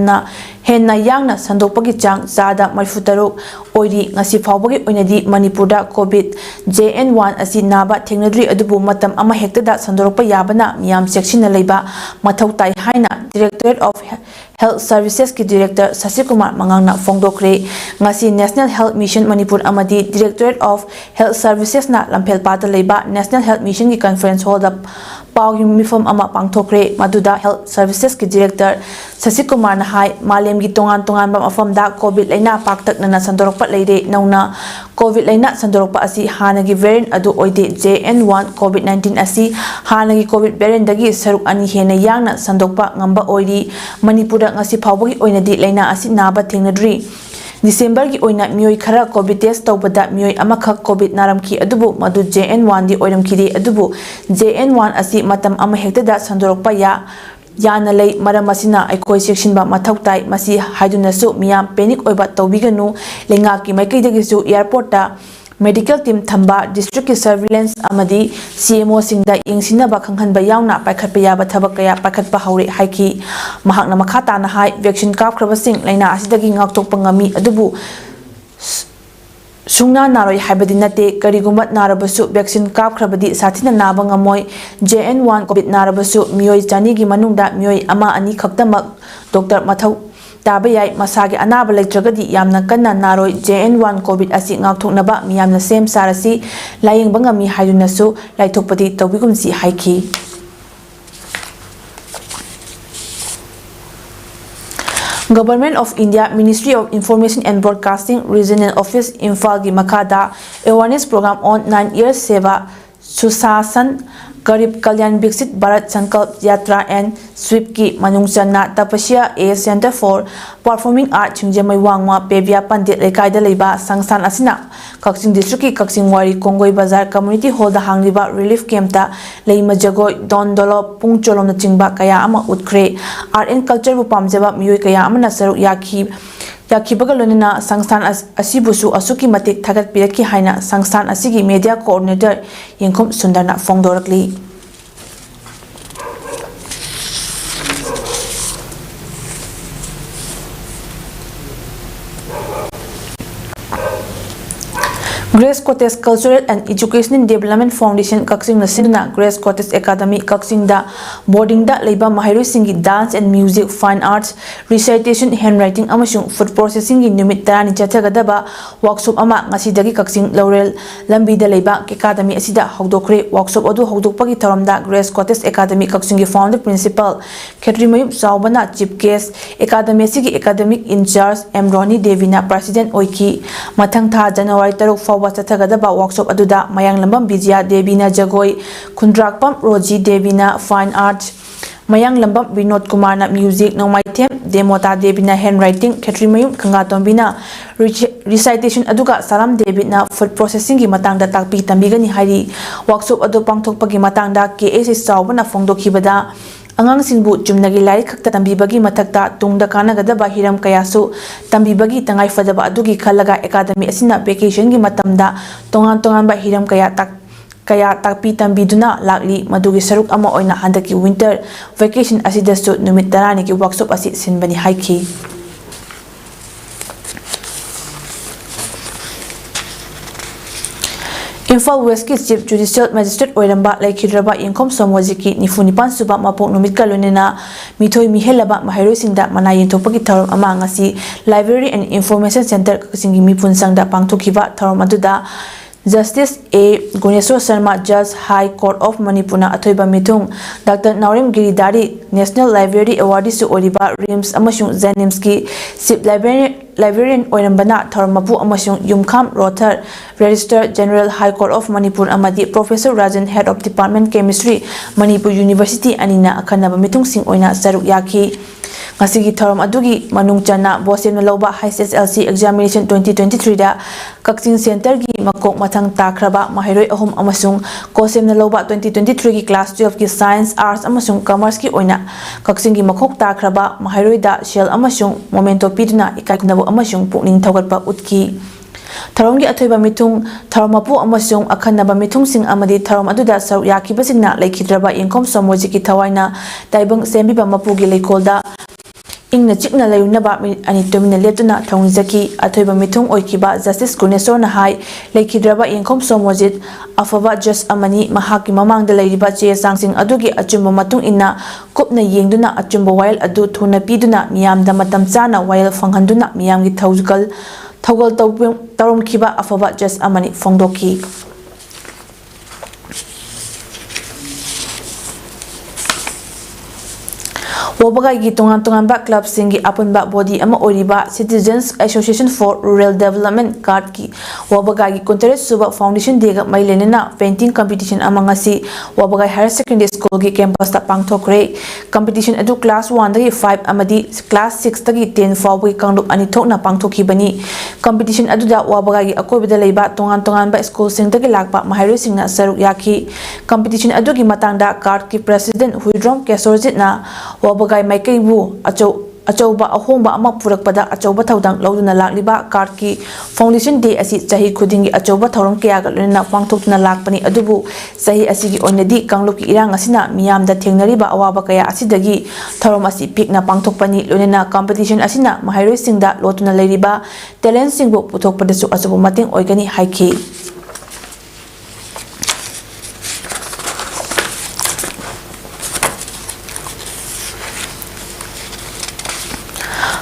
ꯍꯦꯟꯅ ꯌꯥꯡꯅ ꯁꯟꯗꯣꯛꯄꯒꯤ ꯆꯥꯡ ꯆꯥꯗ 63 ꯑꯣꯏꯔꯤ꯫ ꯉꯁꯤ ꯐꯥꯎꯕꯒꯤ ꯑꯣꯏꯅꯗꯤ ꯃꯅꯤꯄꯨꯔꯗ ꯀꯣꯚꯤꯗ JN.1 ꯑꯁꯤ ꯅꯥꯕ ꯊꯦꯡꯅꯗ꯭ꯔꯤ ꯑꯗꯨꯕꯨ ꯃꯇꯝ ꯑꯃꯍꯦꯛꯇꯗ ꯁꯟꯗꯣꯔꯛꯄ ꯌꯥꯕꯅ ꯃꯤꯌꯥꯝ ꯆꯦꯛꯁꯤꯟꯅ ꯂꯩꯕ ꯃꯊꯧ ꯇꯥꯏ ꯍꯥꯏꯅ ꯗꯤꯔꯦꯛꯇꯣꯔꯦꯠ ꯑꯣꯐ ꯍꯦꯜꯊ ꯁꯔꯚꯤꯁꯦꯁꯀꯤ ꯗꯤꯔꯦꯛꯇꯔ ꯁꯁꯤꯀꯨꯃꯥꯔ ꯃꯉꯥꯡꯅ ꯐꯣꯡꯗꯣꯛꯈ꯭ꯔꯦ꯫ ꯉꯁꯤ ꯅꯦꯁꯅꯦꯜ ꯍꯦꯜꯊ ꯃꯤꯁꯟ ꯃꯅꯤꯄꯨꯔ ꯑꯃꯗꯤ ꯗꯤꯔꯦꯛꯇꯣꯔꯦꯠ ꯑꯣꯐ ꯍꯦꯜꯊ ꯁꯔꯚꯤꯁꯦꯁꯅ ꯂꯝꯐꯦꯜꯄꯥꯠꯇ ꯂꯩꯕ ꯅꯦꯁꯅꯦꯜ ꯍꯦꯜꯊ ꯃꯤꯁꯟꯒꯤ ꯀꯟꯐꯔꯦꯟꯁ ꯍꯣꯜꯗ पाउगी मिफम अमा पांगथोखरे मदुदा हेल्थ सर्विसेस की डायरेक्टर शशि कुमार ना हाई मालेम की तोंगान तोंगान मफमदा कोविड लाइना पाक्तकना संदोरकपा लेरे नौना कोविड लाइना संदोरकपा असि हानगी वेरिएंट अदु ओइदे JN1 COVID-19 असि हानगी कोविड वेरिएंट दगी सरुक अनि हेना यांगना संदोकपा ngamba ओइरी मणिपुर ngasi फावगी ओइनदी लाइना असि नाबा थेंगनद्री दिसंबर की ओइना मियोय खरा कोविड टेस्ट तौबदा मियोय अमखक कोविड नारमखी अदुबु मदु JN1 दी ओइरमखिदे अदुबु JN1 असि मतम अमा हेक्तदा संदोरकपा याना लई मरम असिना अखोय सेक्शनबा मथौ ताई मसी हाइदुनसु मियाम पैनिक ओइबा तौबिगनु लेंगा की मैकैदगिसु एयरपोर्ट मेडिकल टीम थंबा डिस्ट्रिक्ट की सर्विलेंस अमदी CMO सिंगदा यंगसिनबा खंगहनबा यावना पाइखतपा याबा थबक कया पाइखतपा हौरे हाइकी महाकना मखा ताना हाई वैक्सीन कापख्रबसिंग लाइना असिदगी ngakthokpa ngami adubu सुंगना नारोय हाइबदि नते करिगुम नारबसु वैक्सीन कापख्रबदि साथिना नाबा ngamoi JN1 कोविड नारबसु मियोय चानी की मनुंगदा मियोय अमा अनि खक्तमक डॉक्टर मथौ ताबा याय मसागे अनाबा लेत्रगदि यामना कन्ना नारोय JN1 कोविड असि ngakthoknaba मियामना सेम सारसी लायेंगबा ngami हाइदुनसु लाइथोकपदि तौबिगुमसी हाइखी Government of India Ministry of Information and Broadcasting Regional Office Imphal gi Makada awareness program on 9 years seva Susasan Garib Kalyan Viksit Bharat Sankalp Yatra and Sweep ki manungchanna Tapasya A Center for Performing Art Chingjamai Wangma Pebia Pandit Lekaida leiba Sangsan asina Kakching District ki Kakching Wari Kongoi Bazar Community Hall da hangliba relief camp ta leima jagoi dondolo pungcholom na chingba kaya ama utkre art and culture bu pamjaba miyoy kaya amana saruk yakibaga lonina Sangsan asibusu asuki matik thagat piraki haina Sangsan asigi media coordinator Yengkhom Sundarna phongdorakli Grace Cottage Cultural and Educational Development Foundation Kakching Nasina Grace Cottage Academy Kakching da boarding da leiba mahairu singi dance and music fine arts recitation handwriting amasung food processing gi numit tarani chathagadaba workshop ama ngasidagi Kakching Laurel lambi da leiba academy asida hogdokre workshop adu hogdokpagi thoramda Grace Cottage Academy Kakching gi founder principal Khetrimayum Saubana chief guest academy sigi academic in charge M Roni Devina president oiki mathang tha January 3 Chathagadaba workshop aduda Mayang Lambam Bijya Devina Jagoi Kundrakpam Roji Devina Fine Arts Mayang Lambam Vinod Kumar na music Nomai Them Demota Devina handwriting Khetrimayum Kangatombina recitation aduga Salam Devina food processing gi matangda takpi tambigani hari workshop adu pangthokpagi matangda KS Saubana phongdokhibada Angang singbu jumnagi lai khakta tambibagi mathakta tungda kanagadaba hiram kayasu tambibagi tangai fadaba adugi khalaga academy asina vacation gi matamda tongan ba hiram kaya takpi tambiduna lakli madugi saruk ama oina handaki winter vacation asidasu numit 10 ki workshop asi sinbani haiki Imphal West ki Chief Judicial Magistrate Oiramba Laikhidraba Yengkhom Somwajiki Nifunipan Suba Mapok Numit Kalunena Mithoi Mihelaba Mahairoi Singda Mana Yentopagi Tharom ama ngasi Library and Information Center Kaksingi Mipun Sangda Pangthokiba Tharom aduda Justice A. Guneswar Sharma Judge High Court of Manipurna Athoiba Mithung Dr. Naurem Giridhari National Library Awardee su Oriba RIMS amasung Zenimski Chief Librarian Oirambana Tharmapu amasung Yumkham Rothar Registrar General High Court of Manipur amadi Professor Rajan Head of Department Chemistry Manipur University anina akhanaba mithung sing oina saruk yaki ngasigi thorom adugi manung chana bosemna loba HSLC examination 2023 da Kakching Center gi makok mathang takraba mahairoi ahum amasung kosemna loba 2023 gi class 12 gi science arts amasung commerce gi oina Kakching gi makok takraba mahairoi da shell amasung momento piduna ikaiknabu amasung pukning thogatpa utki Tharom gi athoiba mithung tharomapu amasung akhanaba mithung sing amadi tharom aduda saruk yakibasingna laikhidraba Yengkhom Somwaji ki thawaina taibang sembiba mapu gi leikolda ingna chikna layunaba ani tomina letuna thongjaki athoiba mithung oikiba Justice Guneswar na hai laikhidraba Yengkhom Somwajit afaba just amani mahaki mamangda leiriba che sangsing adugi achumba matung inna kupna yengduna achumba wail adu thuna piduna miyamda matam chana wail phanghanduna miyamgi thaugal Taurom Kiba afaba just amani phongdoki Wabagai tongan tonganba club singi apunba body ama oriba Citizens Association for Rural Development card ki Wabagai Kuntere Suba Foundation dega mailenena painting competition amangasi Wabagai Higher Secondary School gi campus ta pangthokre competition adu class 1 dagi 5 amadi class 6 dagi 10 fawgi kanglup ani thokna pangthokibani competition adu da Wabagai akobida leiba tongan tonganba school sing dagi lakpa mahairoi singna saruk yaki competition adu gi matangda card ki president Huidrom Kesorjit na Wabagai Maikaibu achauba ahomba ama purakpada achauba thaudang lauduna lakliba card ki foundation day asi chahi khudingi achauba thauram kya ga lena pangthokna lakpani adubu sahi asigi onadi kanglup ki irang asina miyamda thengnariba awaba kaya asidagi thauram asi pikna pangthokpani lonena competition asina mahairoi singda lotuna leiriba talent singbu puthokpadasu achabu mating oigani haiki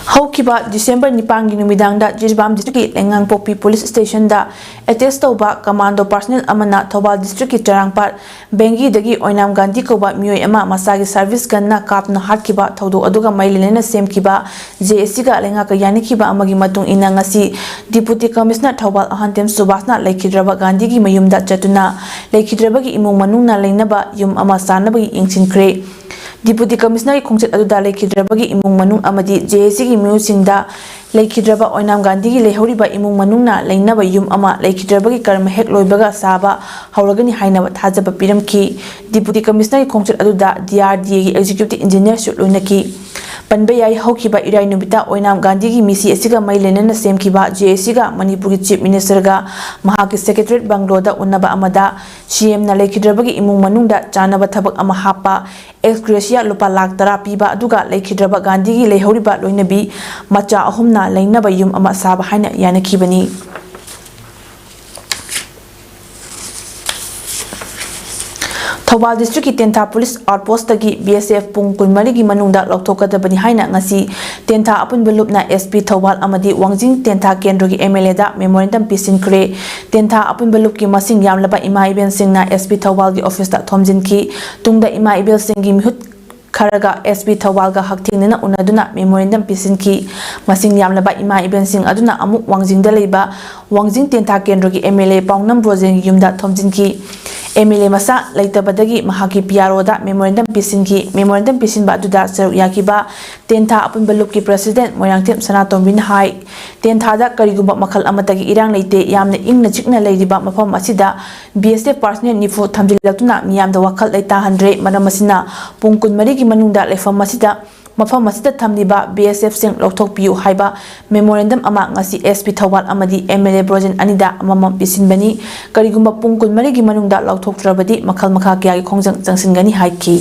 Haukiba December Nipangi Numidangda Jirbam District Lengang Popi Police Station da attest toba commando personnel amana Thobal District ki Charangpat Bengi dagi Oinam Gandhi koba mioi ama masagi service ganna kapna hatkiba thodo aduga mailena semkiba JSC ga lenga ka yanikiba amagi matung ina ngasi Deputy Commissioner Thobal Ahantem Subasna Laikhidraba Gandhi gi mayumda chatuna Laikhidraba gi imung manungna leinaba yum ama sanabagi ingchinkre Deputy Commissioner Khongchet aduda Laikhidrabagi imung manung amadi JSC gi miusingda Laikhidraba Oinam Gandhi gi lehoriba imung manungna leinaba yum ama Laikhidrabagi karma hek loibaga saba hauragani hainaba thajaba piramki Deputy Commissioner Khongchet aduda DRDA gi Executive Engineer su loinaki Panbayai Haukiba Irai Nubita Oinam Gandhi gi misi asiga mailenena semkiba JSC ga Manipur gi Chief Minister ga Mahaki Secretariat Bangloda unaba amada CM na Laikhidrabagi imung manungda chanaba thabak ama hapa ex gracia lupa lakh tara piba aduga Laikhidraba Gandhi gi lehoriba loinabi macha ahumna leinaba yum ama saba haina yanakibani Thobal District ki Tentha Police Outpost tagi BSF pung kunmari gi manungda lokthokadabani haina ngasi Tentha apunba lupna SP Thobal amadi Wangjing Tentha Kendro gi MLA da memorandum pisinkre Tentha apunba lup ki masing yamlaba ima iben singna SP Thobal gi office da thomjin ki tungda ima ibel singi mihut Karaga SP Thobal ga haktingnena unaduna memorandum pisinki masing yamlaba ima iben sing aduna amuk Wangjing da leiba Wangjing Tentha Kendro gi MLA Paungnam Brojeng yumda thomjinki MLA masa leitabadagi mahaki PRO da memorandum pisinba aduda saruk yakiba Tentha apunba lup ki president Moirangthem Sanatombin hai Tentha da karigumba makhal amatagi irang leite yamna ingna chikna leiriba mafam asida BSF personnel nifu thamjilatuna miyamda wakhal leita handre maramasina pungkun mari gi manungda lefam asida mafam asida thamliba BSF sing lokthok piu haiba memorandum ama ngasi SP Thobal amadi MLA Brojen anida amamam pisinbani karigumba pungkun mari gi manungda lokthok trabadi makhal makha kya gi khongjang changsingani haiki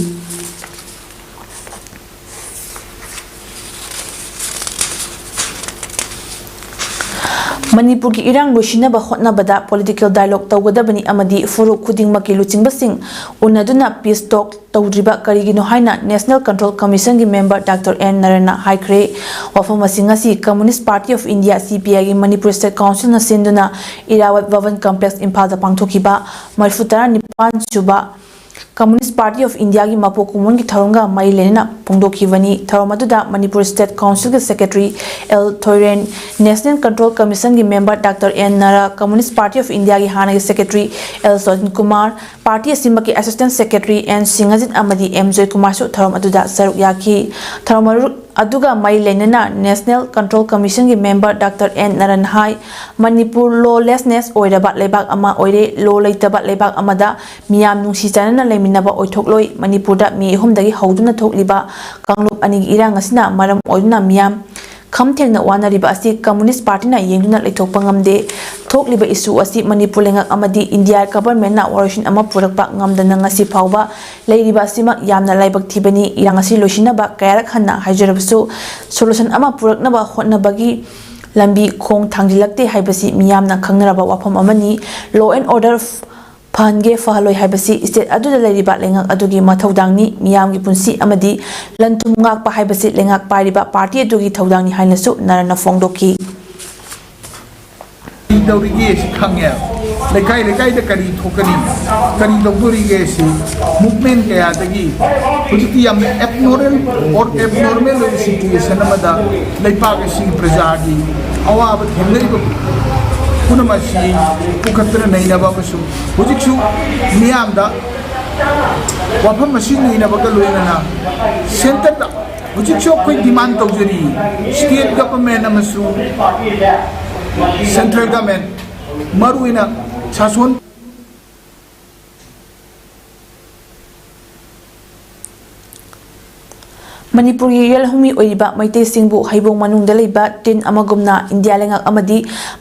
Manipur ki irang loisinaba hotnabada political dialogue tawgadabani amadi furuk khudingmaki luchingbasing unaduna peace talk tawdriba karigino haina National Control Commission gi member Dr. N Narana haikre wafama singasi Communist Party of India CPI gi Manipur State Council na sinduna Irawat Bhavan Complex Imphal da pangthokiba marfutara nipan chuba Communist Party of India gi mapo kumun gi tharunga mailenena pungdokhibani tharomaduda Manipur State Council gi Secretary L Thoiren National Control Commission gi member Dr. N Nara Communist Party of India gi hana gi Secretary L Sojin Kumar Party Asima ki Assistant Secretary N Singajit amadi M Joy Kumar su tharomaduda saruk yaki tharomaru aduga mailenena National Control Commission gi member Dr. N Naran hai Manipur lawlessness oiraba lebak ama oire law leitaba lebak amada miyam nungsi chanana leiminaba oithokloi Manipur da mi humdagi hauduna thokliba kanglup ani irang asina maram oiduna miyam khamthengna wanariba asi Communist Party na yengduna leithokpa ngamde thokliba issue asi Manipur lengak amadi India government na warishin ama purakpa ngamdana ngasi phawba leiriba asima yamna laibak thibani irang asi loisinaba kayarak hanna haijarabasu solution ama puraknaba hotnabagi lambi khong thangjilakte haibasi miyamna khangnaraba wafam amani law and order Pange fahaloi haibasi state aduda leiriba lengak adugi mathaudangni miyamgi punsi amadi lantum ngak pa haibasi lengak pariba party adugi thaudangni hainasu narana fongdoki Dawrigi khangya लेकाई लेकाई द करी ठोकनी करी लौदोरीगे से movement कया दगी हुजिति याम एबनॉर्मल सिचुएशन अमदा लेपाग सिंग प्रजागी अवाब थेमनरी पुनमसी पुखत्र नैनबा मसु हुजिकसु मियामदा वाफम मसी नैनबगा लोइनना सेंटर दा हुजिकसु कोई डिमांड तौजरी स्टेट गवर्नमेंट अमसु सेंट्रल गवर्नमेंट मरुइना सासन मणिपुर की येलहुमी ओइबा मैते सिंगबु हाइबोंग मनुंग दलेबा टिन अमगुमना इंडिया लेंगक अमदी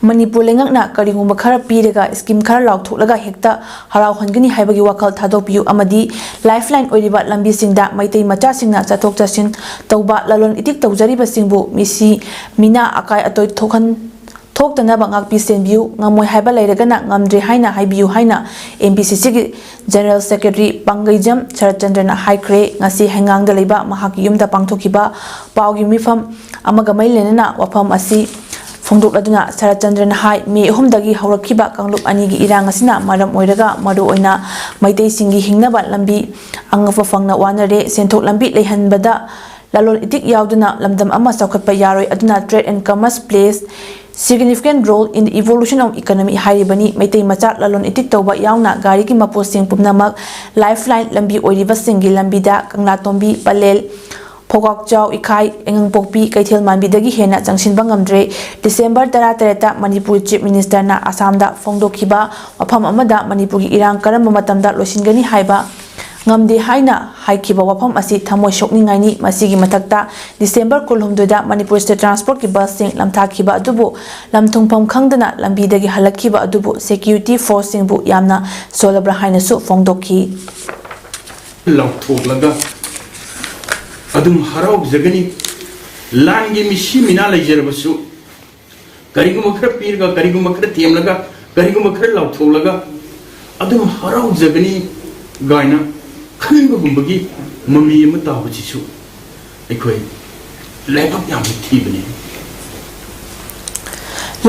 मणिपुर लेंगकना करिगुंबा खरा पीरेगा स्कीम खरा लाउथोलगा हेक्ता हराव हनगनी हाइबगी वखल थादोपियु अमदी लाइफलाइन ओइबा लंबी सिंगदा मैते मचा सिंगना चथोक चसिन तौबा ललोन इतिक तौजरिबा सिंगबु मिसी मिना अकाय अतोय थोखन थोक्तनबा ngakpi senbiu ngamoi haiba leiragana ngamdre haina haibiu haina MPCC gi General Secretary Pangaijam Charachandran haikre ngasi hengang da leiba mahaki yumda pangthokiba paugi mifam amaga mailenana wafam asi phongdok laduna Charachandran hai me homdagi haurakhiba kanglup ani gi irang asina maram oiraga maru oina maitei singi hingnaba lambi angfa fangna wanare senthok lambi leihanbada lalon itik yauduna lamdam ama saukhatpa yaroi aduna trade and commerce plays significant role in the evolution of economy hairibani maitai macha lalon itik tawba yauna gari ki maposing pumnamak lifeline lambi oiriba singi lambida kangla tombi palel phogak chaw ikhai engang pokpi kaithel manbi dagi hena changsin bangamdre December 13 ta Manipur Chief Minister na Assam da phongdokhiba wafam amada Manipur gi irang karam matamda losingani haiba ngamde haina haikhiba wafam asi thamoi sokningaini masigi mathakta December 16 da Manipur State Transport ki bus sing lamthakhiba adubu lamthungpham khangdana lambi dagi halakhiba adubu security force sing bu yamna solabra haina su phongdokhi lauthoklaga adum harau jagani langi misi mina laijarbasu kariguma khara pirga kariguma khara temlaga kariguma khara lauthoklaga adum harau jagani gaina खनबा गुंबगी ममी अमा ताबचिसु अखोय लाइबक याम थीबने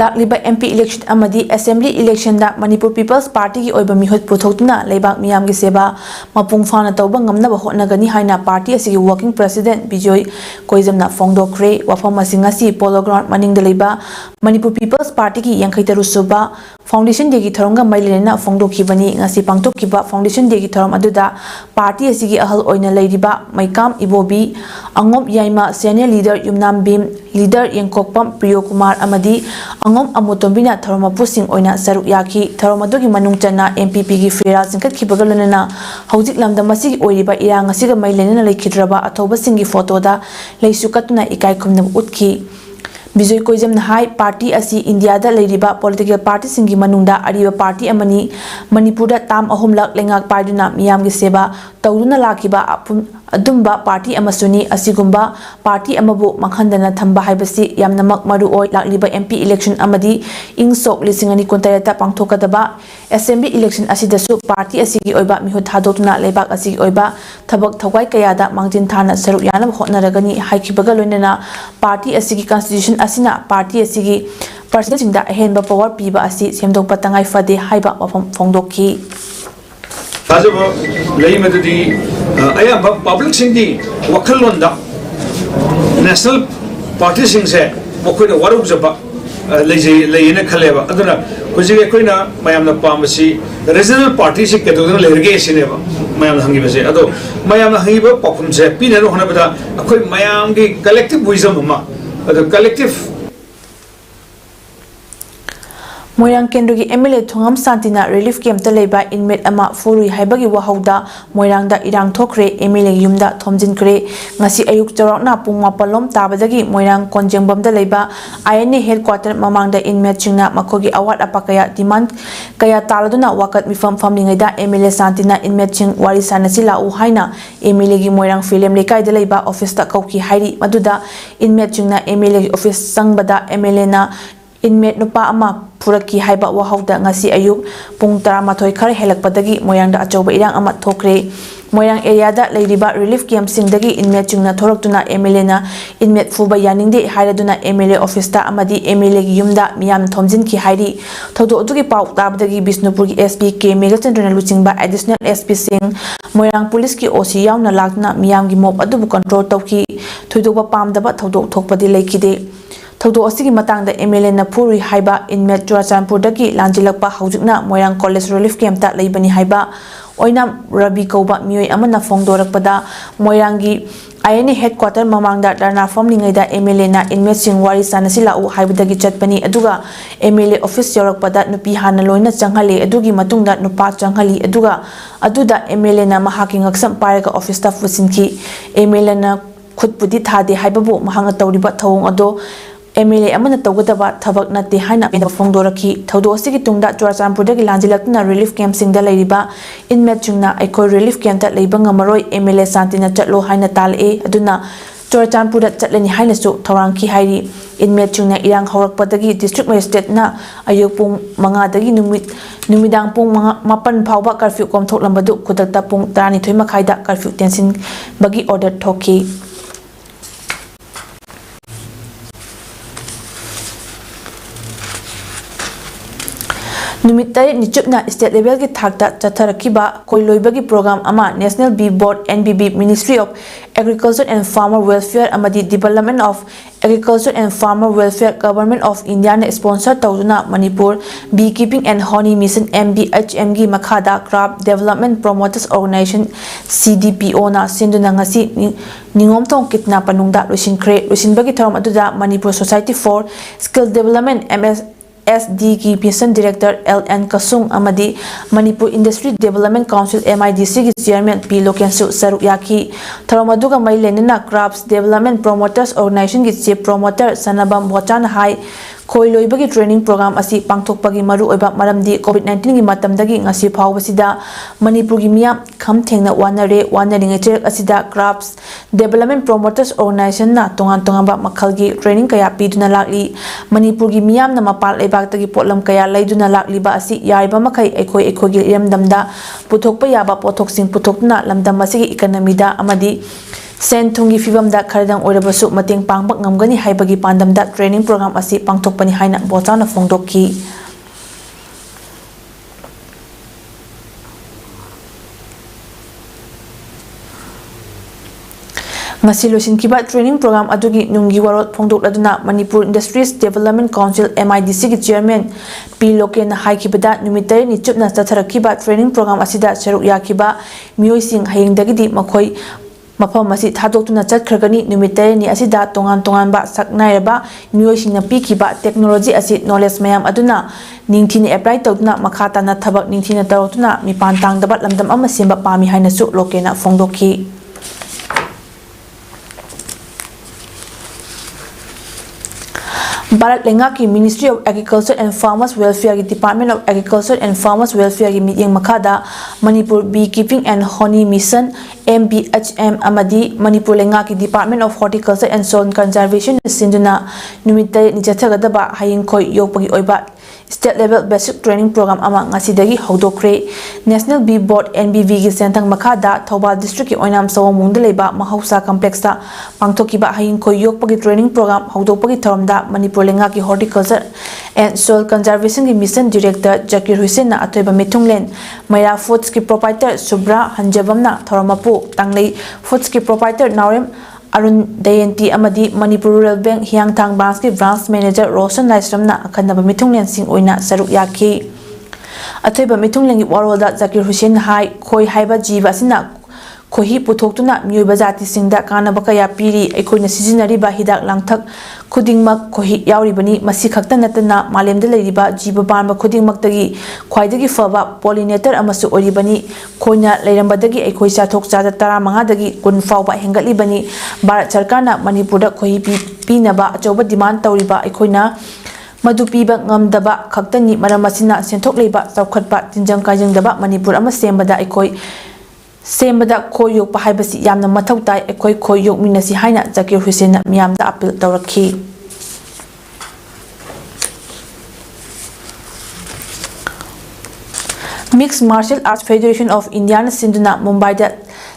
लाक्लिबा MP election amadi assembly election da Manipur People's Party gi oiba mihot puthokna leibak miyam gi seba mapung fana tawba ngamna ba hotnagani haina party asigi working president Bijoy Koijamna phongdokre wafam asinga si polo ground maning da leiba Manipur People's Party gi 63 suba foundation de gi thoronga mailena phongdokhibani ngasi pangtokkiba foundation de gi thorom aduda party asigi ahal oina leiriba maikam ibobi angop yaima senior leader Yumnam Bim leader Yengkokpam Priyo Kumar amadi angom amutombina tharoma pusing oina saruk yaki tharoma dogi manungchana MPP gi fera singkat khibagalana hojik lamda masigi oiriba irang asiga mailena lekhidraba athoba singi photo da leisukatuna ikai khumna utkhi Bijoy Koijamna hai party asi India da leiriba political party singi manungda ariba party amani Manipur da tam ahum lak lengak paiduna miyam gi seba tawduna lakiba adumba party amasuni asigumba party amabu manghandana thamba haibasi yamnamak maru oi lakliba MP election amadi ingsok lisingani kontarata pangthokadaba assembly election asidasu party asigi oiba mihut thadotuna lebak asigi oiba thabak thawai kayada mangjin thana saruk yana hotnaragani haikibaga loinana party asigi constitution asina party asigi personal singda ahenba power piba asi semdokpa tangai fade haiba wafam phongdokhi Tajobo lei madudi ayamba public singi wakhalonda national party sing se mokoina waruk jaba leina khaleba aduna kujige koina mayamna pamasi regional party se kedoduna lerge sineba mayamna hangiba se ado mayamna hangiba pakhum se pinero honabada akoi mayam gi collective wisdom ma ado collective Moirang Kendro gi MLA Thongam Santina relief camp ta leiba inmate ama furui haibagi wahauda Moirang da irang thokre MLA yumda thomjin kre ngasi ayuk charakna pung mapalom tabadagi Moirang Konjengbam da leiba INA headquarter mamang da inmate chingna makogi award apakaya demand kaya taladuna wakat mifam famlingai da MLA Santina inmate ching wari sanasi la u haina MLA gi Moirang film lekai da leiba office ta kauki hairi maduda inmate chingna MLA gi office sangbada MLA na inmate nupa ama puraki haiba wahauda ngasi ayuk pung 12 khar helakpadagi moyangda achoba irang ama thokre moyang area da leiriba relief camp singdagi inmate chungna thoraktuna MLA na inmate fuba yaningde hairaduna MLA office ta amadi MLA gi yumda miyam thomjin ki hairi thodo adugi pau tabdagi Bisnupur gi SP K Megachandra luchingba additional SP Singh moyang police ki OC yauna lakna miyam gi mob adubu control tawki thoidoba pamdaba thodo thokpadi leikide thodo asigi matangda MLA na puri haiba inmate Churachandpur dagi lanjilakpa haujikna moyang college relief camp ta leibani haiba oinam Rabi Kauba mioi amana fongdorakpada moyrangi INA headquarter mamangda darna famlingaida MLA na inmate singwari sanasi lau haibadagi chatpani aduga MLA office yorakpada nupi hana loina changhali adugi matungda nupa changhali aduda MLA na mahaki ngaksam paraga office staff fusinki MLA na khutpudi thade haibabu mahanga tawriba thawong ado MLA amana tawgadaba thabak nate haina fongdoraki thodo asigi tungda Churachandpur dagi lanjilakna relief camp singda leiriba inmate chungna aikoi relief camp ta leiba ngamaroi MLA santina chatlo haina tale aduna Churachandpur da chatlani haina su thawangki hairi inmate chungna irang haurakpadagi district magistrate na ayuk pung 5 dagi numidang pung 8 phawba curfew komthok lambadu kudakta pung 12 makhaida curfew tensin bagi order thoki Numit 8 nichupna state level ki thakta chatharakiba koiloibagi program ama National Bee Board NBB Ministry of Agriculture and Farmer Welfare amadi Development of Agriculture and Farmer Welfare Government of India na sponsor tawduna Manipur Beekeeping and Honey Mission MBHM gi makhada Crop Development Promoters Organization CDPO na sinduna ngasi ningomtong kitna panungda lusinbagi thoram aduda Manipur Society for Skill Development SD की mission director LN Kasung amadi Manipur Industry Development Council MIDC की chairman P Lokensu saruk yaki thoromaduga mai lenina Crops Development Promoters Organization की chief promoter Sanabam Bochan hai koiloibagi training program asi pangthokpagi maru oiba maramdi COVID-19 gi matamdagi ngasi phawbasida Manipur gi miyam kham thengna wanaringa cherek asida Crops Development Promoters Organization na tongan ba makhalgi training kaya piduna lakli Manipur gi miyam na mapal leibak potlam kaya laiduna lakli ba asi yaiba makai ekoi gi iramdamda puthokpa yaba pothoksing puthokna lamdam asigi economy da amadi sen thungi fibam da kharadang oirabasu mateng pangbak ngamgani haibagi pandam da training program asi pangthokpani haina botana fongdokki ngasi losinkiba training program adugi nungi warot phongdokladuna Manipur Industries Development Council MIDC ki chairman P Loken haikibada numitari ni chupna chatharakiba training program asida saruk yakiba mioising hayingdagidi makhoi mafam masi thadokuna chatkhagani numitari ni asida tongan ba saknairaba mioisingna pikiba technology asi knowledge mayam aduna ningthini apply tawduna makhata na thabak ningthina tarotuna mipan tangdaba lamdam ama semba pami haina su Lokena fongdokki Bharat Lenga ki Ministry of Agriculture and Farmers Welfare ki Department of Agriculture and Farmers Welfare ki mityeng makhada Manipur Beekeeping and Honey Mission MBHM amadi Manipur Lenga ki Department of Horticulture and Soil Conservation sinduna numitay ni chathagadaba hayingkhoi yokpagi oiba state level basic training program ama ngasidagi hodokre National Bee Board NBV gi sentang makhada Thoubal district ki oinam sawamungda leiba mahausa complex ta pangthokiba hayingkhoi yokpagi training program hodokpagi tharamda Manipur Lenga ki Horticulture and Soil Conservation ki mission director Zakir Hussain na atoiba mithunglen Maira Foods ki proprietor Subra Hanjabam na thoramapu tanglei Foods ki proprietor Naurem Arun Dayanti amadi Manipur Rural Bank Hiangthang Branch ki branch manager Roshan Laisram na akhanaba mithunglen sing oina saruk yaki atoiba mithunglen gi warolda Zakir Hussain hai khoi haiba jiba sina khohi puthokuna mioiba jati singda kanaba kaya piri ekoina sijinariba hidak langthak khudingmak khohi yauribani masi khakta natana malemda leiriba jiba banba khudingmak tagi khwaidagi faba pollinator amasu oribani khoina leirambadagi ekoi chathok chada 15 dagi kun fawba hengatlibani Bharat Sarkarna Manipurda khohi pinaba achoba demand tawriba ekoina madu piba ngamdaba khaktani maramasina senthok leiba chawkhatpa tinjang kaijangdaba Manipur ama sembada ekoi sembada khoyok pa haibasi yamna mathau tai ekoi khoyok minasi haina Zakir Hussain na miyamda appeal tawrakhi Mixed Martial Arts Federation of India Sinduna Mumbai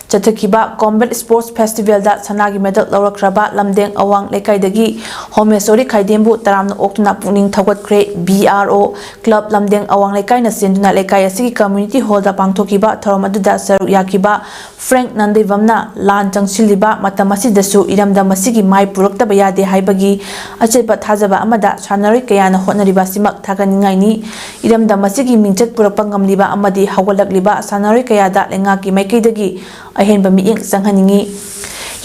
Chatakiba Combat Sports Festival da Sanagi Medal Laurakraba Lamdeng Awang Lekaidagi Homesori Kaidembu Taramna Oktuna Puning Tawat Kre BRO Club Lamdeng Awang Lekaina Sinduna Lekaya Sigi Community Hall da Pangtokiba Taramadda Saru Yakiba Frank Nandevamna Lan Changsiliba Matamasi Dasu Iramda Masigi Mai Purukta Bayade Haibagi Achepa Tazaba Amada Chanari Kayana Honariba Simak Taganingaini Iramda Masigi Minchat Purapangam Liba Amadi Hawalak Liba Sanari Kayada Lengaki Maikidagi Ahenba miing sanghaningi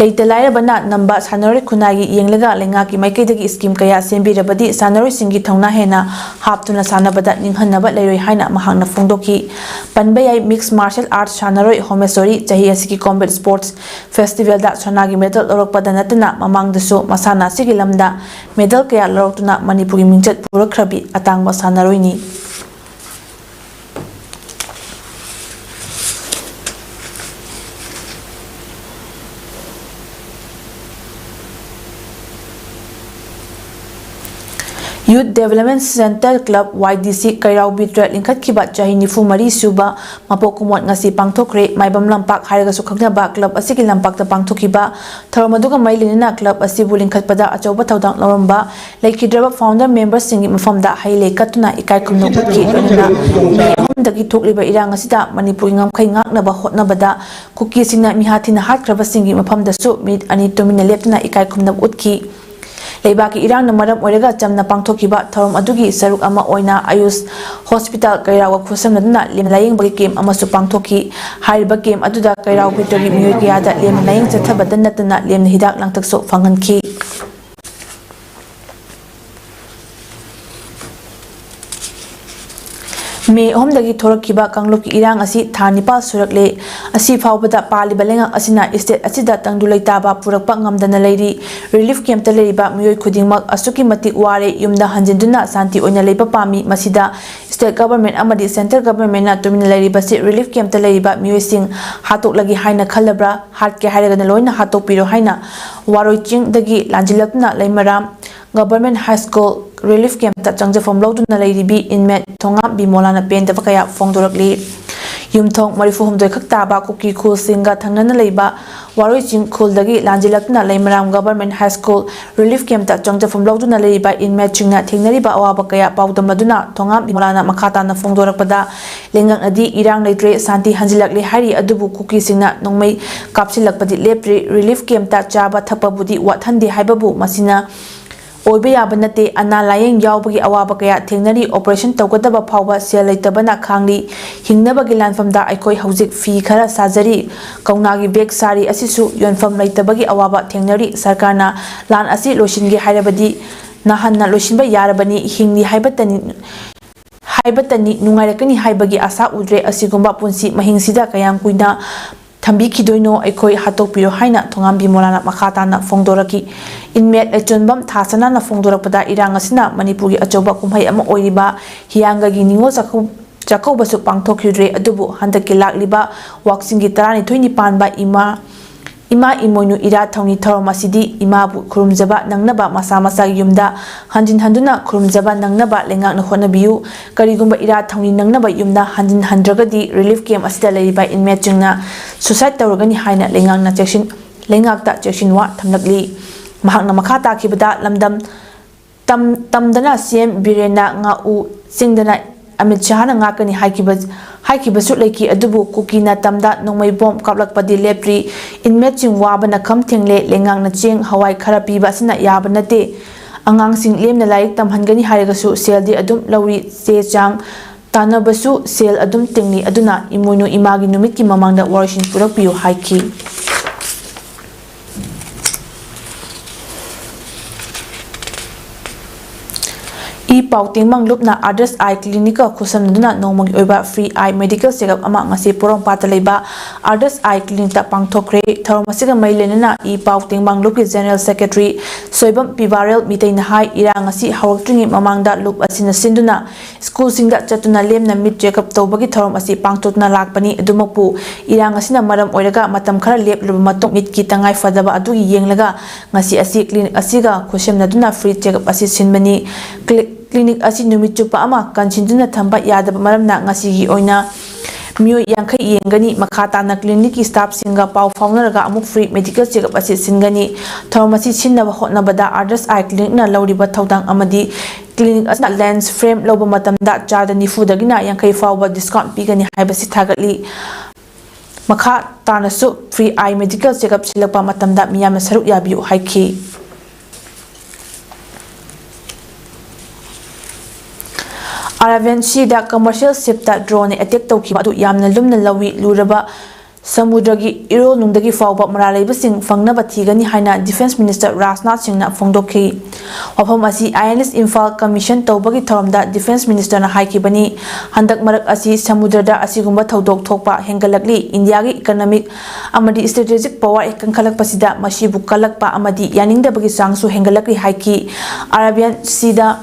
leita lairabana namba sanari khunagi yenglaga lengaki maikidagi scheme kaya sembirabadi sanari singi thongna hena haptuna sanabada ninghanaba leiroi haina mahangna phongdoki panbayai mixed martial arts sanari homesori chahi asiki combat sports festival da sanagi medal lorokpada natna mamangdasu masana sigi lamda medal kaya loroktuna manipuri mingchat purakrabi atangba sanaroi ni Youth Development Center Club YDC Kairau Bitra Lingkat Kibat Jahi Nifu Mari Suba Mapokumot ngasi pangthokre Maibam Lampak Haraga Sukhagnaba Club Asiki Lampak ta pangthokiba Tharamaduga Mailinina Club Asibu Lingkat Pada Achauba Thaudang Loramba Laikidraba founder members singi mafamda haile katuna ikai kumno putki onina me homdagi thokliba irang asida Manipuri ngamkhai ngaknaba hotnabada kuki singna mihathina hatkraba singi mafamda su mid ani tomina leptuna ikai kumna utki Leibaki irang na maram oiraga jamna pangthokiba thorom adugi saruk ama oina Ayush Hospital Kairawa khusamnaduna lemlaying bagi kem amasu pangthoki hariba kem aduda Kairau Bitari miyoi kayada lemlaying chathabadan natuna lemna hidak langtakso phanghanki May Homdagi Torakiba Kangluki Irang Asi Tanipa Surakle Asi Faubada Pali Balenga Asina Estate Asida Tangdulai Taba Purakpa Ngamdana Lady Relief Camp Taleba Miyoi Kudingmak Asuki Mati Ware Yumda Hanjinduna Santi Oina Leba Pami Masida State Government Amadi Central Government na Tumina Lady Basi Relief Camp Taleba Miyoi Sing Hatok Lagi Haina Kalabra Hatke Hairagana Loina Hatok Piro Haina Waroi Ching Dagi Lanjilapna Laimaram Government High School Relief Camp ta changja from lawduna leiribi inmate thonga bimolana pen da kaya fongdorakli yumthong marifu homdoi khakta ba kuki khul singa thangnana leiba waroi ching khul dagi lanjilakna leimaram Government High School Relief Camp ta changja from lawduna leiba inmate chingna thengnari ba awaba kaya paudam maduna thonga bimolana makhata na fongdorakpada lengang adi irang leitre santi hanjilakli hari adubu kuki singna nongmei kapsilakpadi lepri Relief Camp ta chaba thapa budi wathandi haibabu masina Oibaya Banate Anna Laying Yaubagi Awaba Kaya Tingnari Operation Togadaba Power Sela Tabana Kangli Hingnabagi Land from da Ikoi Hauzik Fee Kara Sajari Kaunagi Beg Sari Asisu Yon from Laitabagi Awaba Tingnari Sarkana Lan Asi Loshingi Hairabadi Nahanna Loshinba Yarabani Hingli Haibatani Nungarakani Haibagi Asa Udre Asigumba Punsi Mahingsida Kayang Kuina Tambi Kidoino Ekoi Hatok Piro Haina Tongambi Molana Makata na Fongdoraki Inmate Echonbam Tasana na Fongdorapada Irangasina Manipuri Achoba Kumhai Ama Oiriba Hianga Giningo Jacoba Supangtok Hudre Adubu Handaki Lakliba Waxingi Tarani 20 Panba Ima Imoinu Ira Tony Toromasidi Imabu Kurumzaba Nangnaba Masa Yumda Hanjin Handuna Kurumzaba Nangnaba Lengak Nahonabiu Karigumba Ira Tony Nangnaba Yumda Hanjin Handragadi Relief Camp Asida Lariba in Mechingna Suicide Tauragani Haina Lengang na Chekshin Lengakta Chekshinwa Tamlakli Mahakna Makata Kibada Lamdam Tamdana Siem Birena Nga U Singdana Amit Shahana Ngakani Haikibasu Leki Adubu Kukina Tamda Nongmai Bomb Kaplakpadi Lepri in Metching Wabana Kamtingle Lengang na Ching Hawaii Karapi Basina Yabanate Angang Sing Lem na Laik Tamhangani Harigasu Seldi Adum Lauri Se Chang Tanabasu Sel Adum Tingni Aduna Imuno Imagi Numiki Mamangda Warishin Purapiyo Haiki Pauting Manglupna Others Eye Clinical Kusamduna Nomang Oba Free Eye Medical Checkup Ama Ngasi Porong Pataleba Others Eye Clinic ta Pangthokre Tharomasiga Mailenana Pauting Manglupi General Secretary Soibam Pivarel Mitain Hai Irangasi Hawtringi Mamangda Loop Asina Sinduna School Singda Chatuna Lemna Mid Checkup Tobagi Tharomasi Pangtotna Lakpani Adumapu Irangasina Maram Oiraga Matam Khara Lep Matok Mitki Tangai Fadaba Adugi Yenglaga Ngasi Asi Clinic Asiga Kusemnaduna Free Checkup Asi Sinbani Clinic Asi Numitchupa Ama Kanchinduna Thamba Yadaba Maramna Ngasigi Oina Miyoi Yankai Yengani, Makatana Clinic Staff Singa Pau Faunaraga Amuk Free Medical Checkup Assit Singani, Thormasi Chinna Hotnabada Ardus Eye Clinic na Lauriba Taudang Amadi, Clinic as not lens frame Lobomatam that Jada Nifudagina Yankai Fawa discount Pigani Hibasi Tagatli. Makha Tanasu Free Eye Medical Checkup Silapa Matam that Miyama Saru Yabu Haiki. Aravensi commercial ship that drone attack Toki Madu Yamna Lumna Lawi Luraba Samudragi Iro Nundagi Fauba Maraleba Singh Fangnaba Tigani Haina Defense Minister Rajnath Singh na Fongdoki. Wapamasi INS Infal Commission Tobagi Thoramda Defense Minister na Haikibani Handak Marak Asi Samudrada Asigumba Todok Tokpa Hengalakli Indiagi Economic Amadi Strategic Power Kankalak Pasida Mashibu Kalakpa Amadi Yaning Bagi Sangsu Hengalakli Haiki Arabian Sida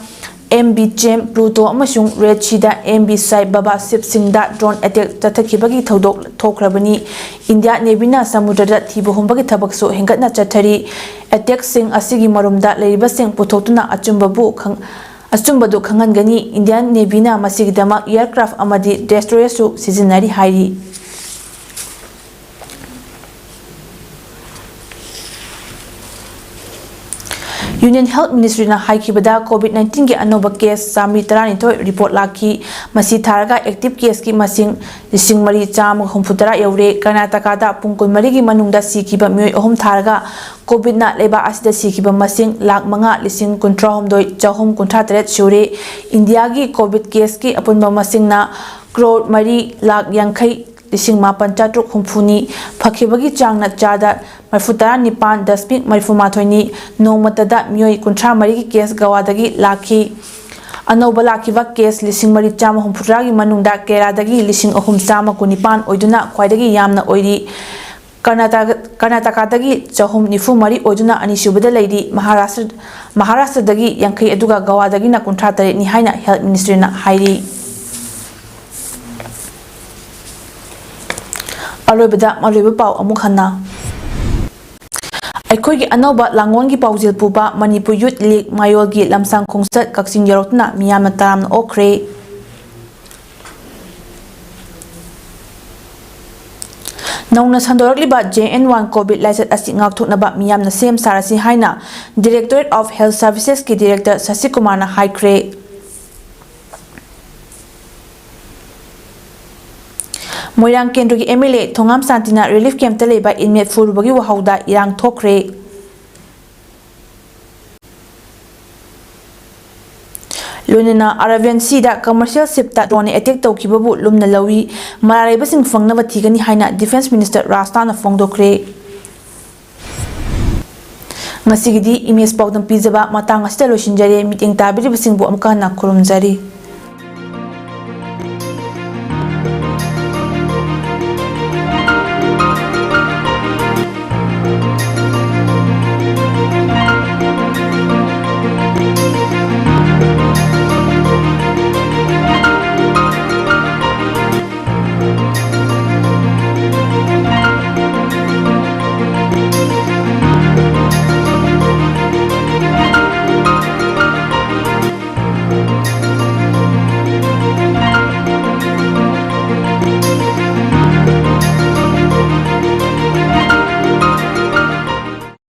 MB Gem Pluto amasung Red Chida MB Sai Baba Sip Singda drone attack Tatakibagi Todok Tokrabani India Nebina Samudra Tibu Humbagi Tabakso Hengatna Chatari attack Sing Asigi Marumda Laiba Sing Putotuna Achumbadu Kangangani Indian Nebina Masigdama aircraft Amadi destroyer su Seasonary Hairi. Union Health Ministry na haikibada COVID-19 ki anoba case sami taranito report laki masi tharaga active case ki masing lising mari cham humfutara yaure Karnataka da pungkul mari ki manungda sikiba myoi ohum tharaga COVID na leba asida sikiba masing lak manga lising kuntra homdoi chahum kuntra tret shure India ki COVID case ki apunba masing na crore mari lak yankai Lising Mapan Chatruk Humfuni, Pakibagi Chang na Chada, Marfutara Nipan, Daspik Marfumatoni, no Matada, Mui Kuntra Mariki case Gawadagi, Laki. Anoba Lakiva case, Lising Marichama Humpuragi Manunda, Keradagi, Lising Ohum Sama Kunipan, Oiduna, Quidagi Yamna Oidi, Karnatakatagi, Jahum Nifu Mari Oiduna, Anishubada Lady, Maharashtra Dagi, Yankai Eduga Gawadagi na Contrata Nihaina Health Ministry na Hairi. Alobada Mariba Pau Amukhana Aikogi Anoba Langongi Pauzil Puba Manipur Youth League Mayolgi Lamsang Kungsat Kaksing Yarotna Miyama Taram Okre Nauna Sandorliba JN1 COVID License Asik Ngaktuknaba Miyamna Sem Sarasi Haina Directorate of Health Services ki Director Sasikumar na Haikre Moirang Kendro ki MLA Thongam Santina Relief Camp Taleba inmate Furubagi Wahauda Irang Thokre Lunina Aravian Sida commercial ship that drone attack Tokibabu Lumna Lawi Marareba Sing Fangnava Tigani Haina Defense Minister Rastana Fongdokre Masigidi Image Paudam Pizaba Matang Astelo Shinjare meeting Tabiri Singbu Amkana Kurumzari